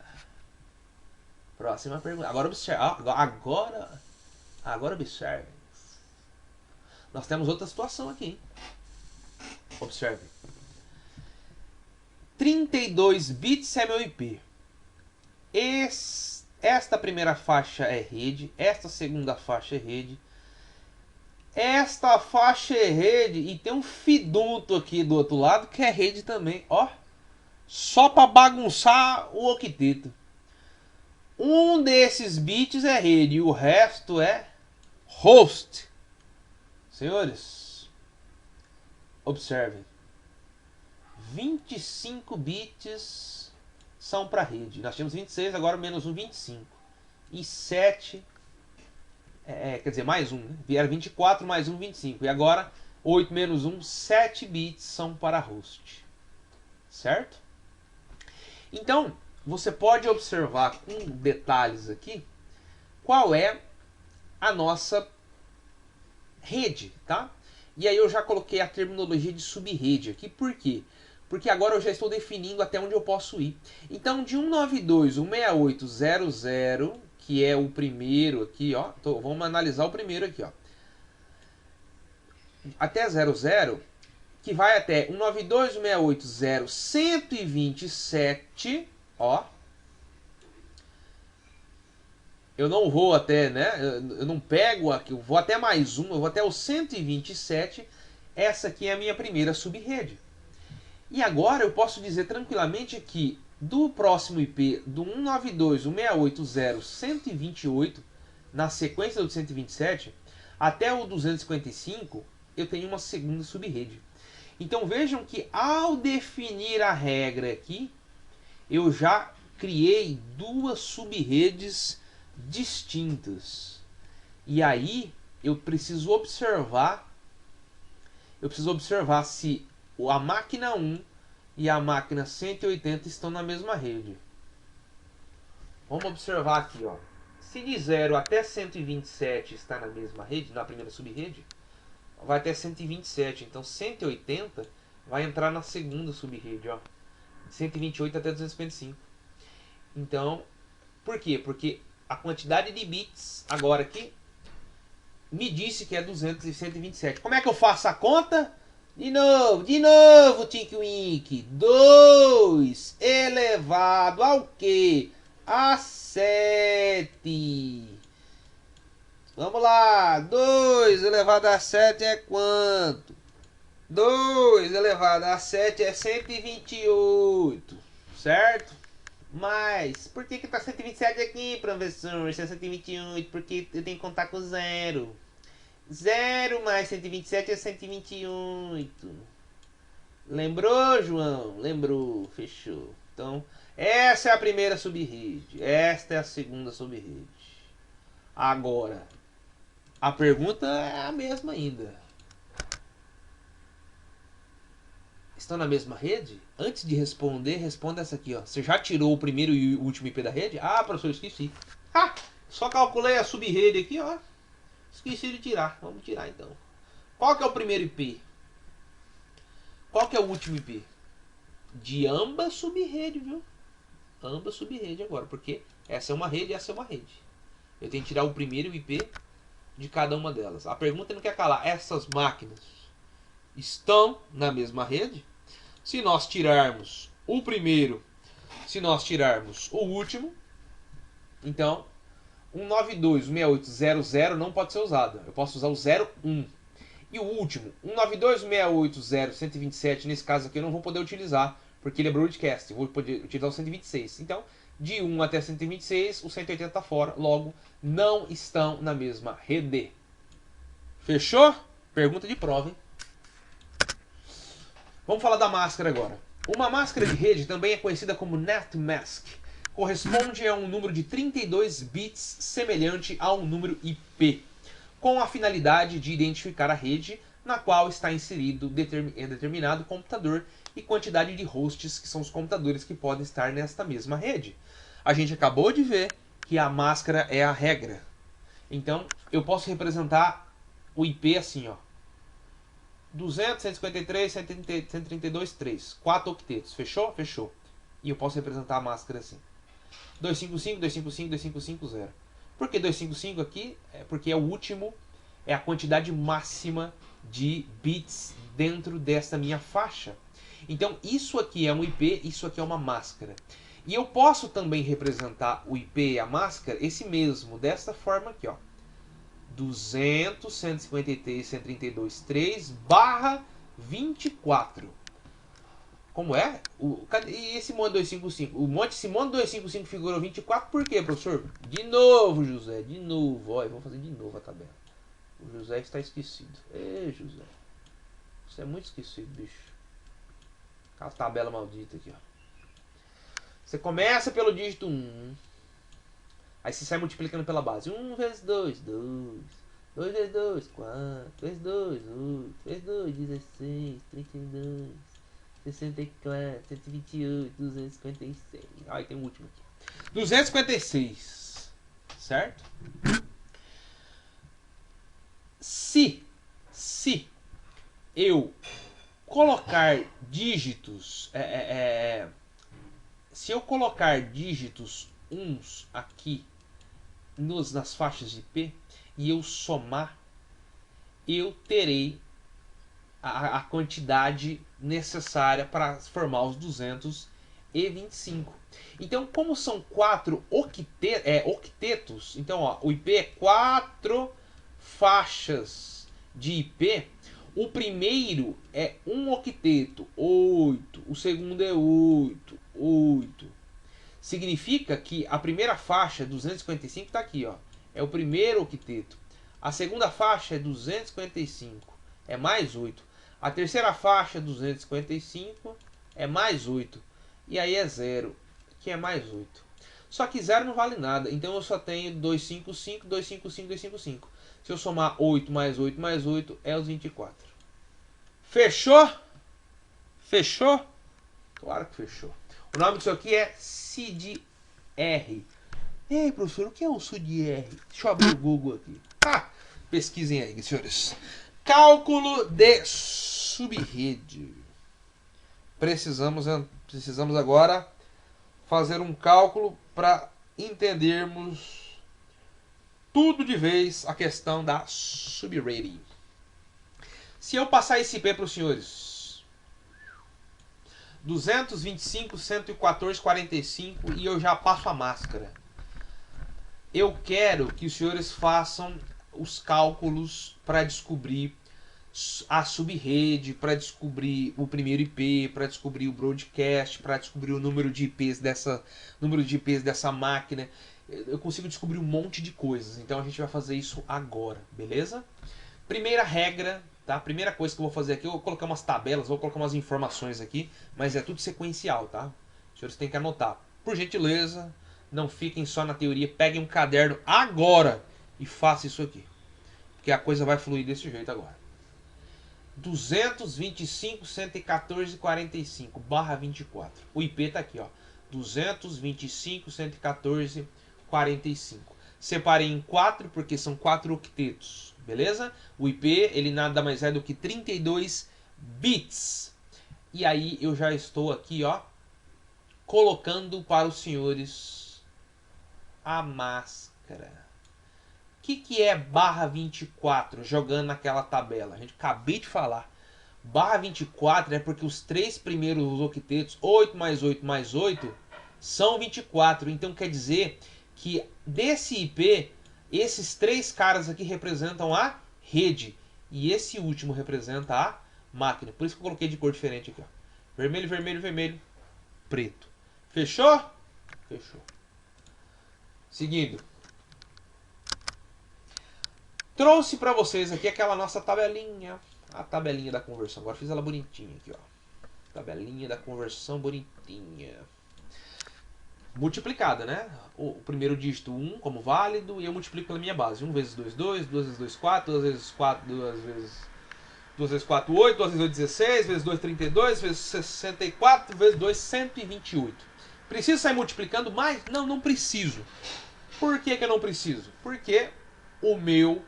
Próxima pergunta. Agora observe. Agora observe. Nós temos outra situação aqui, hein? Observe. 32 bits é meu IP. Esta primeira faixa é rede. Esta segunda faixa é rede. Esta faixa é rede. E tem um fidunto aqui do outro lado que é rede também. Ó. Só para bagunçar o octeto. Um desses bits é rede e o resto é host. Senhores, observem. 25 bits são para rede. Nós tínhamos 26, agora menos um, 25. E 7, quer dizer, mais um, né? Vieram 24 mais um, 25. E agora, 8 menos 1, 7 bits são para host. Certo? Então, você pode observar com detalhes aqui qual é a nossa rede, tá? E aí eu já coloquei a terminologia de subrede aqui. Por quê? Porque agora eu já estou definindo até onde eu posso ir. Então, de 192.168.00, que é o primeiro aqui, ó. Vamos analisar o primeiro aqui, ó. Até 00, que vai até 192.168.0.127, ó. Eu não vou até, né? Eu não pego aqui, eu vou até mais um, eu vou até o 127. Essa aqui é a minha primeira subrede. E agora eu posso dizer tranquilamente que do próximo IP do 192.168.0.128, na sequência do 127, até o 255, eu tenho uma segunda subrede. Então vejam que ao definir a regra aqui, eu já criei duas subredes distintas. E aí eu preciso observar se a máquina 1 e a máquina 180 estão na mesma rede. Vamos observar aqui, ó. Se de 0 até 127 está na mesma rede, na primeira subrede, vai até 127. Então 180 vai entrar na segunda subrede, ó. 128 até 255. Então, por quê? Porque a quantidade de bits agora aqui me disse que é 200 e 127. Como é que eu faço a conta? De novo, Tink Wink. 2 elevado ao quê? A 7. Vamos lá. 2 elevado a 7 é quanto? 2 elevado a 7 é 128. Certo? Mas, por que tá 127 aqui, professor? Se é 128, porque eu tenho que contar com 0. 0 mais 127 é 128. Lembrou, João? Lembrou. Fechou. Então, essa é a primeira subrede. Esta é a segunda subrede. Agora, a pergunta é a mesma ainda. Estão na mesma rede? Antes de responder, responda essa aqui, ó. Você já tirou o primeiro e o último IP da rede? Ah, professor, esqueci. Ah, só calculei a subrede aqui, ó. Esqueci de tirar. Vamos tirar então. Qual que é o primeiro IP? Qual que é o último IP? De ambas subrede, viu? Ambas subrede agora, porque essa é uma rede e essa é uma rede. Eu tenho que tirar o primeiro IP de cada uma delas. A pergunta não quer calar. Essas máquinas estão na mesma rede? Se nós tirarmos o primeiro, se nós tirarmos o último, então 192.168.00 não pode ser usado. Eu posso usar o 01. E o último, 192.168.0.127, nesse caso aqui eu não vou poder utilizar, porque ele é broadcast. Eu vou poder utilizar o 126. Então, de 1 até 126, o 180 está fora. Logo, não estão na mesma rede. Fechou? Pergunta de prova, hein? Vamos falar da máscara agora. Uma máscara de rede também é conhecida como NetMask. Corresponde a um número de 32 bits semelhante a um número IP, com a finalidade de identificar a rede na qual está inserido determinado computador e quantidade de hosts, que são os computadores que podem estar nesta mesma rede. A gente acabou de ver que a máscara é a regra. Então, eu posso representar o IP assim, ó. 200, 153, 132, 3. 4 octetos. Fechou? Fechou. E eu posso representar a máscara assim. 255, 255, 2550. Por que 255 aqui? É porque é o último, é a quantidade máxima de bits dentro desta minha faixa. Então isso aqui é um IP, isso aqui é uma máscara. E eu posso também representar o IP e a máscara, esse mesmo, desta forma aqui, ó. 200, 153, 132, 3 barra 24. Como é? E esse monte 255? Esse monte 255 figurou 24 por quê, professor? De novo, José, de novo. Olha, vamos fazer de novo a tabela. O José está esquecido. Ei, José. Você é muito esquecido, bicho. Aquela tabela maldita aqui, ó. Você começa pelo dígito 1. Aí você sai multiplicando pela base. 1 vezes 2, 2. 2 vezes 2, 4. 2 vezes 2, 8. 2 vezes 2, 16, 32, 64, 128, 256. Aí tem o último aqui. 256. Certo? Se eu colocar dígitos, se eu colocar dígitos uns aqui nas faixas de IP e eu somar, eu terei a quantidade necessária para formar os 225. Então, como são 4 octetos, então ó, o IP é 4 faixas de IP. O primeiro é um octeto, 8. O segundo é 8, 8. Significa que a primeira faixa, 255, está aqui, ó. É o primeiro octeto. A segunda faixa é 255, é mais 8. A terceira faixa, 255, é mais 8. E aí é 0, que é mais 8. Só que 0 não vale nada, então eu só tenho 255, 255, 255. Se eu somar 8 mais 8 mais 8, é os 24. Fechou? Fechou? Claro que fechou. O nome disso aqui é CID-R. Ei, professor, o que é um CID-R? Deixa eu abrir o Google aqui. Pesquisem aí, senhores. Cálculo de subrede. Precisamos agora fazer um cálculo para entendermos tudo de vez a questão da subrede. Se eu passar esse IP para os senhores, 225, 114, 45, e eu já passo a máscara. Eu quero que os senhores façam os cálculos para descobrir a subrede, para descobrir o primeiro IP, para descobrir o broadcast, para descobrir o número de IPs dessa máquina. Eu consigo descobrir um monte de coisas, então a gente vai fazer isso agora, beleza? Primeira regra, tá? Primeira coisa que eu vou fazer aqui, eu vou colocar umas tabelas, vou colocar umas informações aqui, mas é tudo sequencial, tá? Os senhores têm que anotar. Por gentileza, não fiquem só na teoria, peguem um caderno agora e façam isso aqui, porque a coisa vai fluir desse jeito agora. 225, 114, 45 barra 24. O IP está aqui, ó. 225, 114, 45. Separei em 4 porque são 4 octetos, beleza? O IP, ele nada mais é do que 32 bits. E aí eu já estou aqui, ó, colocando para os senhores a máscara. O que é barra 24 jogando naquela tabela? A gente acabei de falar. Barra 24 é porque os 3 primeiros octetos, 8 mais 8 mais 8, são 24. Então quer dizer que desse IP, esses 3 caras aqui representam a rede. E esse último representa a máquina. Por isso que eu coloquei de cor diferente aqui, ó. Vermelho, vermelho, vermelho, preto. Fechou? Fechou. Seguindo. Trouxe para vocês aqui aquela nossa tabelinha. A tabelinha da conversão. Agora fiz ela bonitinha aqui, ó. Tabelinha da conversão bonitinha. Multiplicada, né? O primeiro dígito 1 como válido. E eu multiplico pela minha base. 1 vezes 2, 2. 2 vezes 2, 4. 2 vezes 4, 2 vezes 4, 8. 2 vezes 8, 16. Vezes 2, 32. Vezes 64. Vezes 2, 128. Preciso sair multiplicando mais? Não, não preciso. Por que eu não preciso? Porque o meu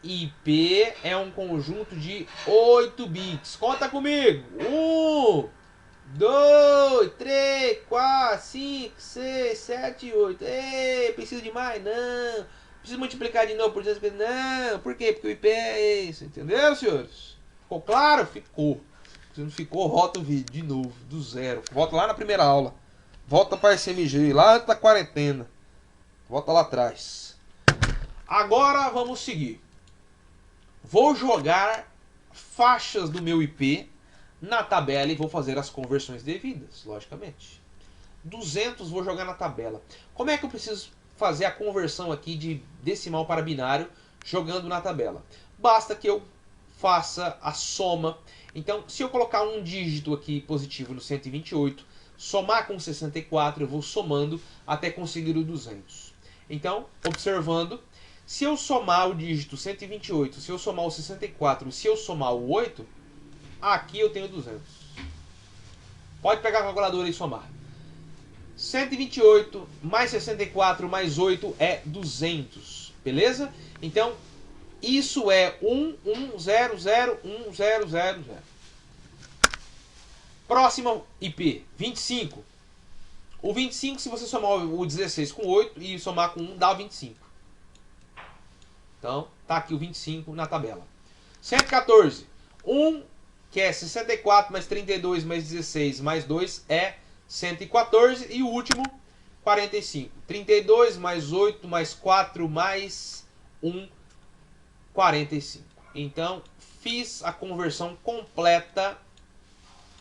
IP é um conjunto de 8 bits. Conta comigo. 1, 2, 3, 4, 5, 6, 7, 8. Ei, preciso de mais? Não. Preciso multiplicar de novo por 250? Não. Por quê? Porque o IP é esse. Entendeu, senhores? Ficou claro? Ficou. Se não ficou, volta o vídeo de novo, do zero. Volta lá na primeira aula. Volta para SMG, lá antes da quarentena. Volta lá atrás. Agora vamos seguir. Vou jogar faixas do meu IP na tabela e vou fazer as conversões devidas, logicamente. 200 vou jogar na tabela. Como é que eu preciso fazer a conversão aqui de decimal para binário jogando na tabela? Basta que eu faça a soma. Então, se eu colocar um dígito aqui positivo no 128, somar com 64, eu vou somando até conseguir o 200. Então, observando, se eu somar o dígito 128, se eu somar o 64, se eu somar o 8, aqui eu tenho 200. Pode pegar a calculadora e somar. 128 mais 64 mais 8 é 200, beleza? Então, Isso é 1100100. Próxima IP, 25. O 25, se você somar o 16 com 8 e somar com 1, dá o 25. Então, tá aqui o 25 na tabela. 114. 1, que é 64 mais 32 mais 16 mais 2 é 114. E o último, 45. 32 mais 8 mais 4 mais 1, 45. Então, fiz a conversão completa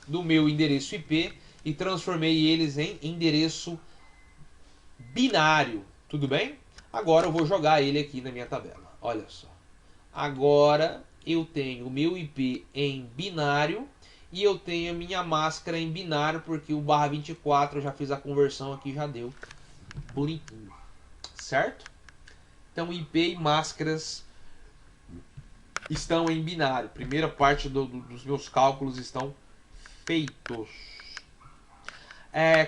do meu endereço IP e transformei eles em endereço binário. Tudo bem? Agora eu vou jogar ele aqui na minha tabela. Olha só. Agora eu tenho o meu IP em binário e eu tenho a minha máscara em binário, porque o barra 24 eu já fiz a conversão aqui, já deu bonitinho. Certo? Então IP e máscaras estão em binário. Primeira parte dos meus cálculos estão feitos.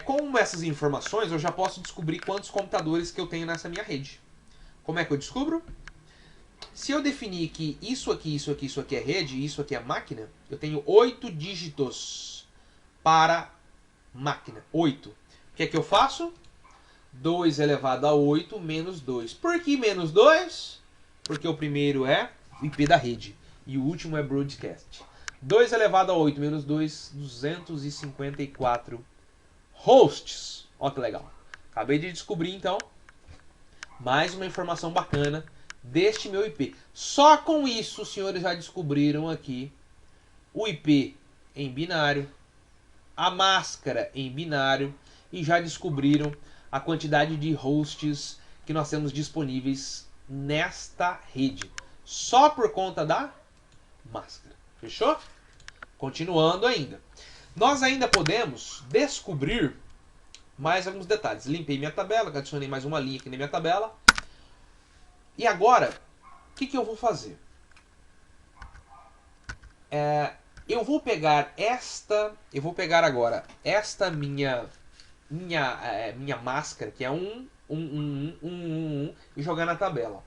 Com essas informações eu já posso descobrir quantos computadores que eu tenho nessa minha rede. Como é que eu descubro? Se eu definir que isso aqui é rede e isso aqui é máquina, eu tenho 8 dígitos para máquina. 8. O que é que eu faço? 2 elevado a 8 menos 2. Por que menos 2? Porque o primeiro é o IP da rede e o último é broadcast. 2 elevado a 8 menos 2, 254 hosts. Olha que legal. Acabei de descobrir, então, mais uma informação bacana deste meu IP. Só com isso, os senhores já descobriram aqui o IP em binário, a máscara em binário e já descobriram a quantidade de hosts que nós temos disponíveis nesta rede. Só por conta da máscara. Fechou? Continuando ainda. Nós ainda podemos descobrir mais alguns detalhes. Limpei minha tabela, adicionei mais uma linha aqui na minha tabela. E agora, o que eu vou fazer? Eu vou pegar agora esta minha máscara, que é 1, e jogar na tabela.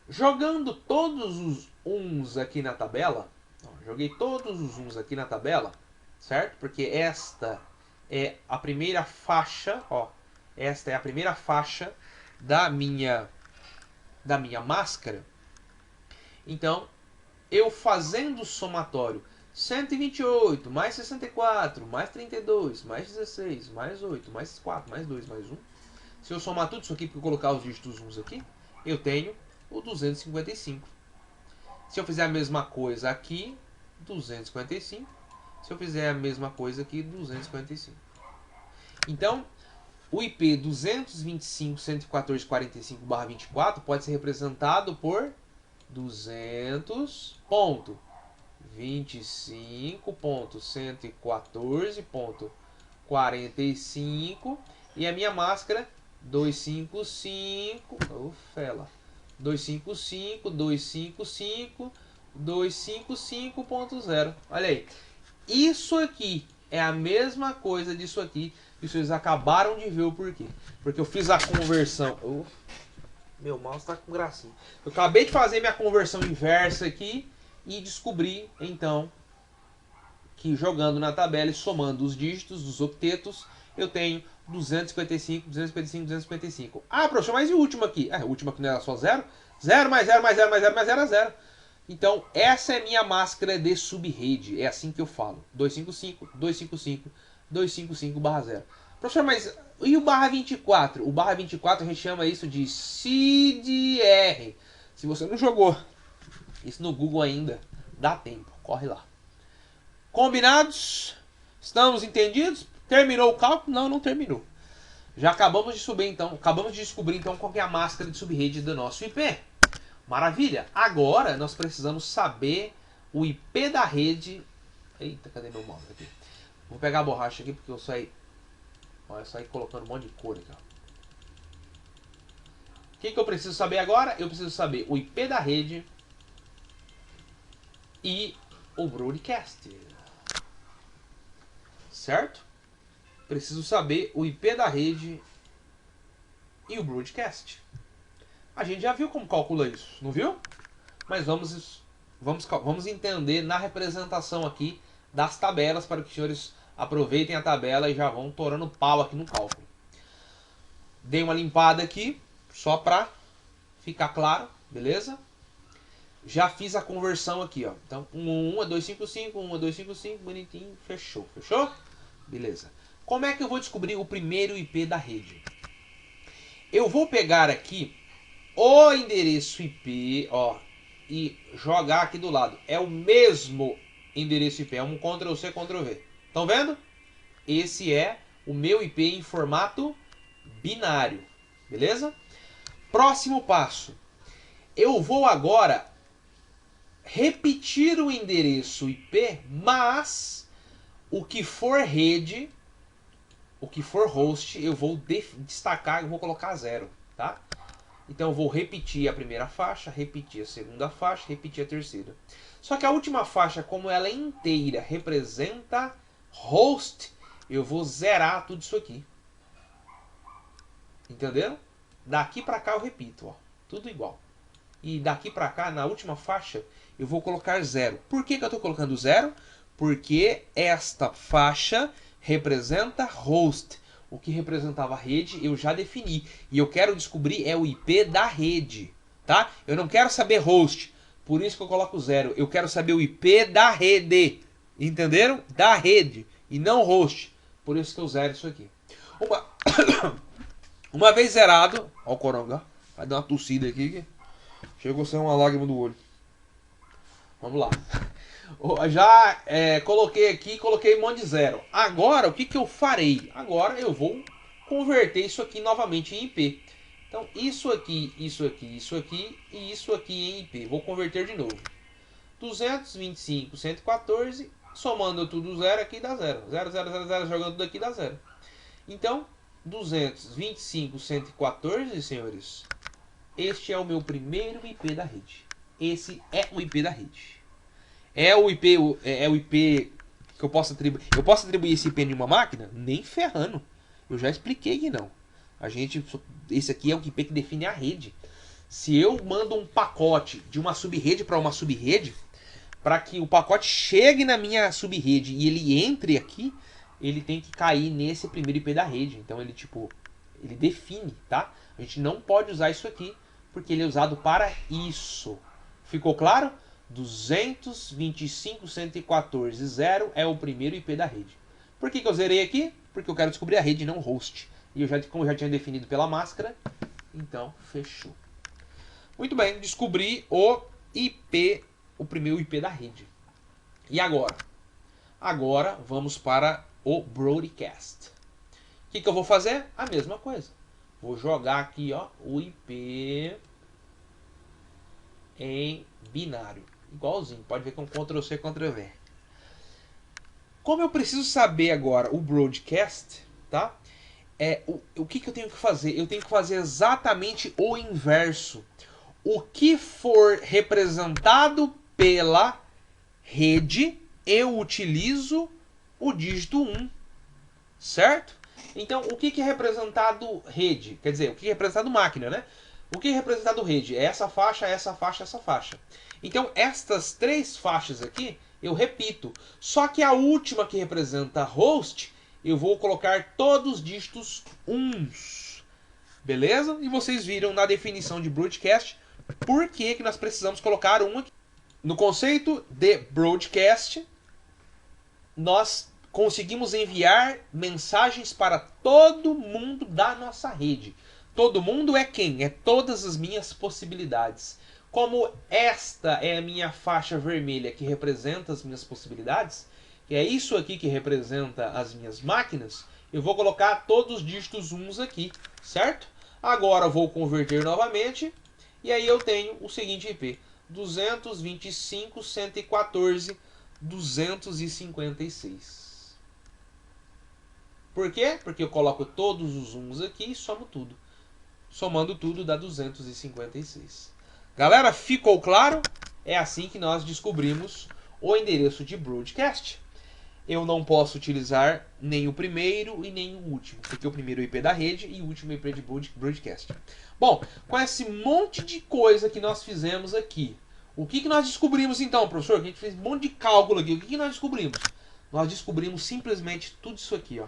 Jogando todos os 1s aqui na tabela, joguei todos os 1s aqui na tabela, certo? Porque esta é a primeira faixa, ó, esta é a primeira faixa da minha máscara. Então, eu fazendo o somatório 128 mais 64 mais 32 mais 16 mais 8 mais 4 mais 2 mais 1, se eu somar tudo isso aqui para colocar os dígitos 1 aqui, eu tenho o 255. Se eu fizer a mesma coisa aqui, 255. Se eu fizer a mesma coisa aqui, 255. Então, o IP 225.114.45/24 pode ser representado por 200.25.114.45 e a minha máscara 255, 255.0. Olha aí. Isso aqui é a mesma coisa disso aqui que vocês acabaram de ver o porquê. Porque eu fiz a conversão. Meu mouse está com gracinha. Eu acabei de fazer minha conversão inversa aqui e descobri então que jogando na tabela e somando os dígitos dos octetos, eu tenho 255, 255, 255. Ah, professor, mas e o último aqui? O último aqui não era só 0? 0 mais 0 mais 0 mais 0 mais 0 é 0. Então, essa é minha máscara de subrede. É assim que eu falo. 255, 255, 255/0. Professor, mas e o barra 24? O barra 24 a gente chama isso de CDR. Se você não jogou isso no Google ainda, dá tempo. Corre lá. Combinados? Estamos entendidos? Terminou o cálculo? Não, não terminou. Já acabamos de subir então. Acabamos de descobrir então qual é a máscara de subrede do nosso IP. Maravilha! Agora nós precisamos saber o IP da rede. Eita, cadê meu mouse aqui? Vou pegar a borracha aqui porque eu saí colocando um monte de cor aqui. Ó. O que eu preciso saber agora? Eu preciso saber o IP da rede e o broadcast. Certo? Preciso saber o IP da rede e o broadcast. A gente já viu como calcula isso, não viu? mas vamos entender na representação aqui das tabelas para que os senhores aproveitem a tabela e já vão torando pau aqui no cálculo. Dei uma limpada aqui, só para ficar claro, beleza? Já fiz a conversão aqui, ó. Então, 1 é 255, 1 é 255, bonitinho, fechou, fechou? Beleza. Como é que eu vou descobrir o primeiro IP da rede? Eu vou pegar aqui o endereço IP, ó, e jogar aqui do lado. É o mesmo endereço IP, é um Ctrl+C, Ctrl+V. Estão vendo? Esse é o meu IP em formato binário, beleza? Próximo passo. Eu vou agora repetir o endereço IP, mas o que for rede, o que for host, eu vou destacar e vou colocar 0, tá? Então eu vou repetir a primeira faixa, repetir a segunda faixa, repetir a terceira. Só que a última faixa, como ela é inteira, representa host, eu vou zerar tudo isso aqui. Entenderam? Daqui para cá eu repito, ó, tudo igual. E daqui para cá, na última faixa, eu vou colocar 0. Por que eu estou colocando 0? Porque esta faixa representa host. O que representava a rede eu já defini. E eu quero descobrir é o IP da rede. Tá? Eu não quero saber host. Por isso que eu coloco 0. Eu quero saber o IP da rede. Entenderam? Da rede. E não host. Por isso que eu zero isso aqui. Uma vez zerado. Ó o coronga. Vai dar uma tossida aqui. Chegou a ser uma lágrima do olho. Vamos lá. Já coloquei aqui, coloquei um monte de 0. Agora, o que eu farei? Agora eu vou converter isso aqui novamente em IP. Então, isso aqui, isso aqui, isso aqui e isso aqui em IP. Vou converter de novo. 225, 114, somando tudo 0 aqui dá 0. 0, 0, 0, 0, jogando tudo aqui dá 0. Então, 225, 114, senhores, este é o meu primeiro IP da rede. Esse é o IP da rede. É o IP que eu posso atribuir. Eu posso atribuir esse IP em uma máquina? Nem ferrando. Eu já expliquei que não. Esse aqui é o IP que define a rede. Se eu mando um pacote de uma sub-rede para uma sub-rede, para que o pacote chegue na minha sub-rede e ele entre aqui, ele tem que cair nesse primeiro IP da rede. Então ele define, tá? A gente não pode usar isso aqui, porque ele é usado para isso. Ficou claro? 225.114.0 é o primeiro IP da rede. Por que eu zerei aqui? Porque eu quero descobrir a rede e não host. E como eu já tinha definido pela máscara, então fechou. Muito bem, descobri o IP, o primeiro IP da rede. E agora? Agora vamos para o broadcast. O que eu vou fazer? A mesma coisa. Vou jogar aqui, ó, o IP em binário. Igualzinho. Pode ver com Ctrl+C, Ctrl+V. Como eu preciso saber agora o broadcast, tá? O que eu tenho que fazer? Eu tenho que fazer exatamente o inverso. O que for representado pela rede, eu utilizo o dígito 1. Certo? Então, o que é representado rede? Quer dizer, o que é representado máquina, né? O que é representado rede? É essa faixa, essa faixa, essa faixa. Então, estas três faixas aqui, eu repito. Só que a última que representa host, eu vou colocar todos os dígitos 1s. Beleza? E vocês viram na definição de broadcast por que nós precisamos colocar um aqui. No conceito de broadcast, nós conseguimos enviar mensagens para todo mundo da nossa rede. Todo mundo é quem? É todas as minhas possibilidades. Como esta é a minha faixa vermelha que representa as minhas possibilidades, e é isso aqui que representa as minhas máquinas, eu vou colocar todos os dígitos 1 aqui, certo? Agora eu vou converter novamente, e aí eu tenho o seguinte IP, 225.114.256. Por quê? Porque eu coloco todos os 1s aqui e somo tudo. Somando tudo dá 256. Galera, ficou claro? É assim que nós descobrimos o endereço de broadcast. Eu não posso utilizar nem o primeiro e nem o último, porque o primeiro é o IP da rede e o último é o IP de broadcast. Bom, com esse monte de coisa que nós fizemos aqui, O que nós descobrimos então, professor? A gente fez um monte de cálculo aqui. O que nós descobrimos? Nós descobrimos simplesmente tudo isso aqui, ó.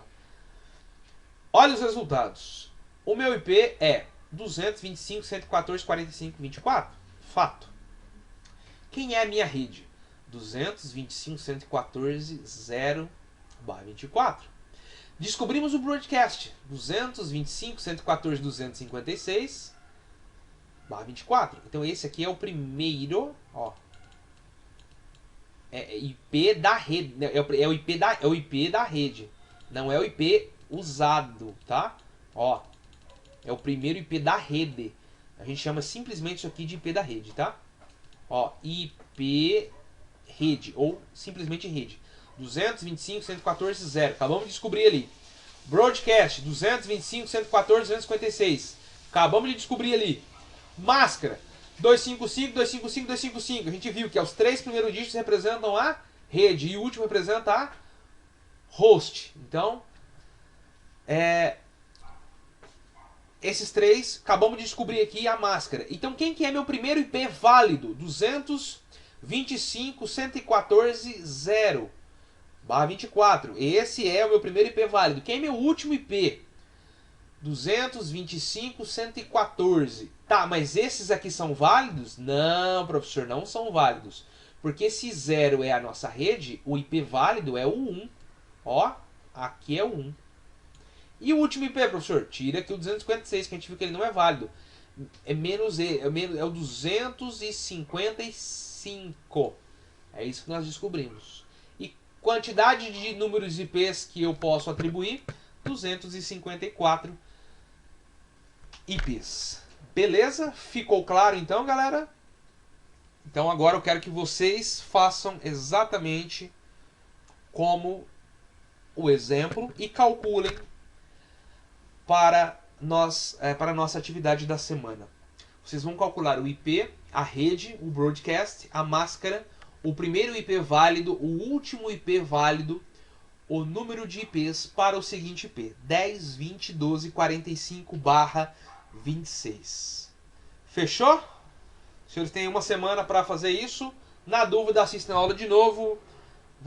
Olha os resultados. O meu IP é 225.114.45.24. Fato. Quem é a minha rede? 225.114.0/24. Descobrimos o broadcast. 225.114.256/24. Então esse aqui é o primeiro, ó. É IP da rede. É o IP da rede. Não é o IP usado, tá? Ó. É o primeiro IP da rede. A gente chama simplesmente isso aqui de IP da rede, tá? Ó, IP rede, ou simplesmente rede. 225.114.0. Acabamos de descobrir ali. Broadcast, 225.114.256. Acabamos de descobrir ali. Máscara, 255, 255, 255. A gente viu que os três primeiros dígitos representam a rede e o último representa a host. Então, esses três, acabamos de descobrir aqui a máscara. Então, quem que é meu primeiro IP válido? 225.114.0/24. Esse é o meu primeiro IP válido. Quem é meu último IP? 225.114. Tá, mas esses aqui são válidos? Não, professor, não são válidos. Porque se 0 é a nossa rede, o IP válido é o 1. Ó, aqui é o 1. E o último IP, professor? Tira aqui o 256, que a gente viu que ele não é válido. É o 255. É isso que nós descobrimos. E quantidade de números IPs que eu posso atribuir? 254 IPs. Beleza? Ficou claro então, galera? Então agora eu quero que vocês façam exatamente como o exemplo e calculem para a nossa atividade da semana. Vocês vão calcular o IP, a rede, o broadcast, a máscara, o primeiro IP válido, o último IP válido, o número de IPs para o seguinte IP: 10, 20, 12, 45/26. Fechou? Os senhores têm uma semana para fazer isso. Na dúvida, assistam a aula de novo.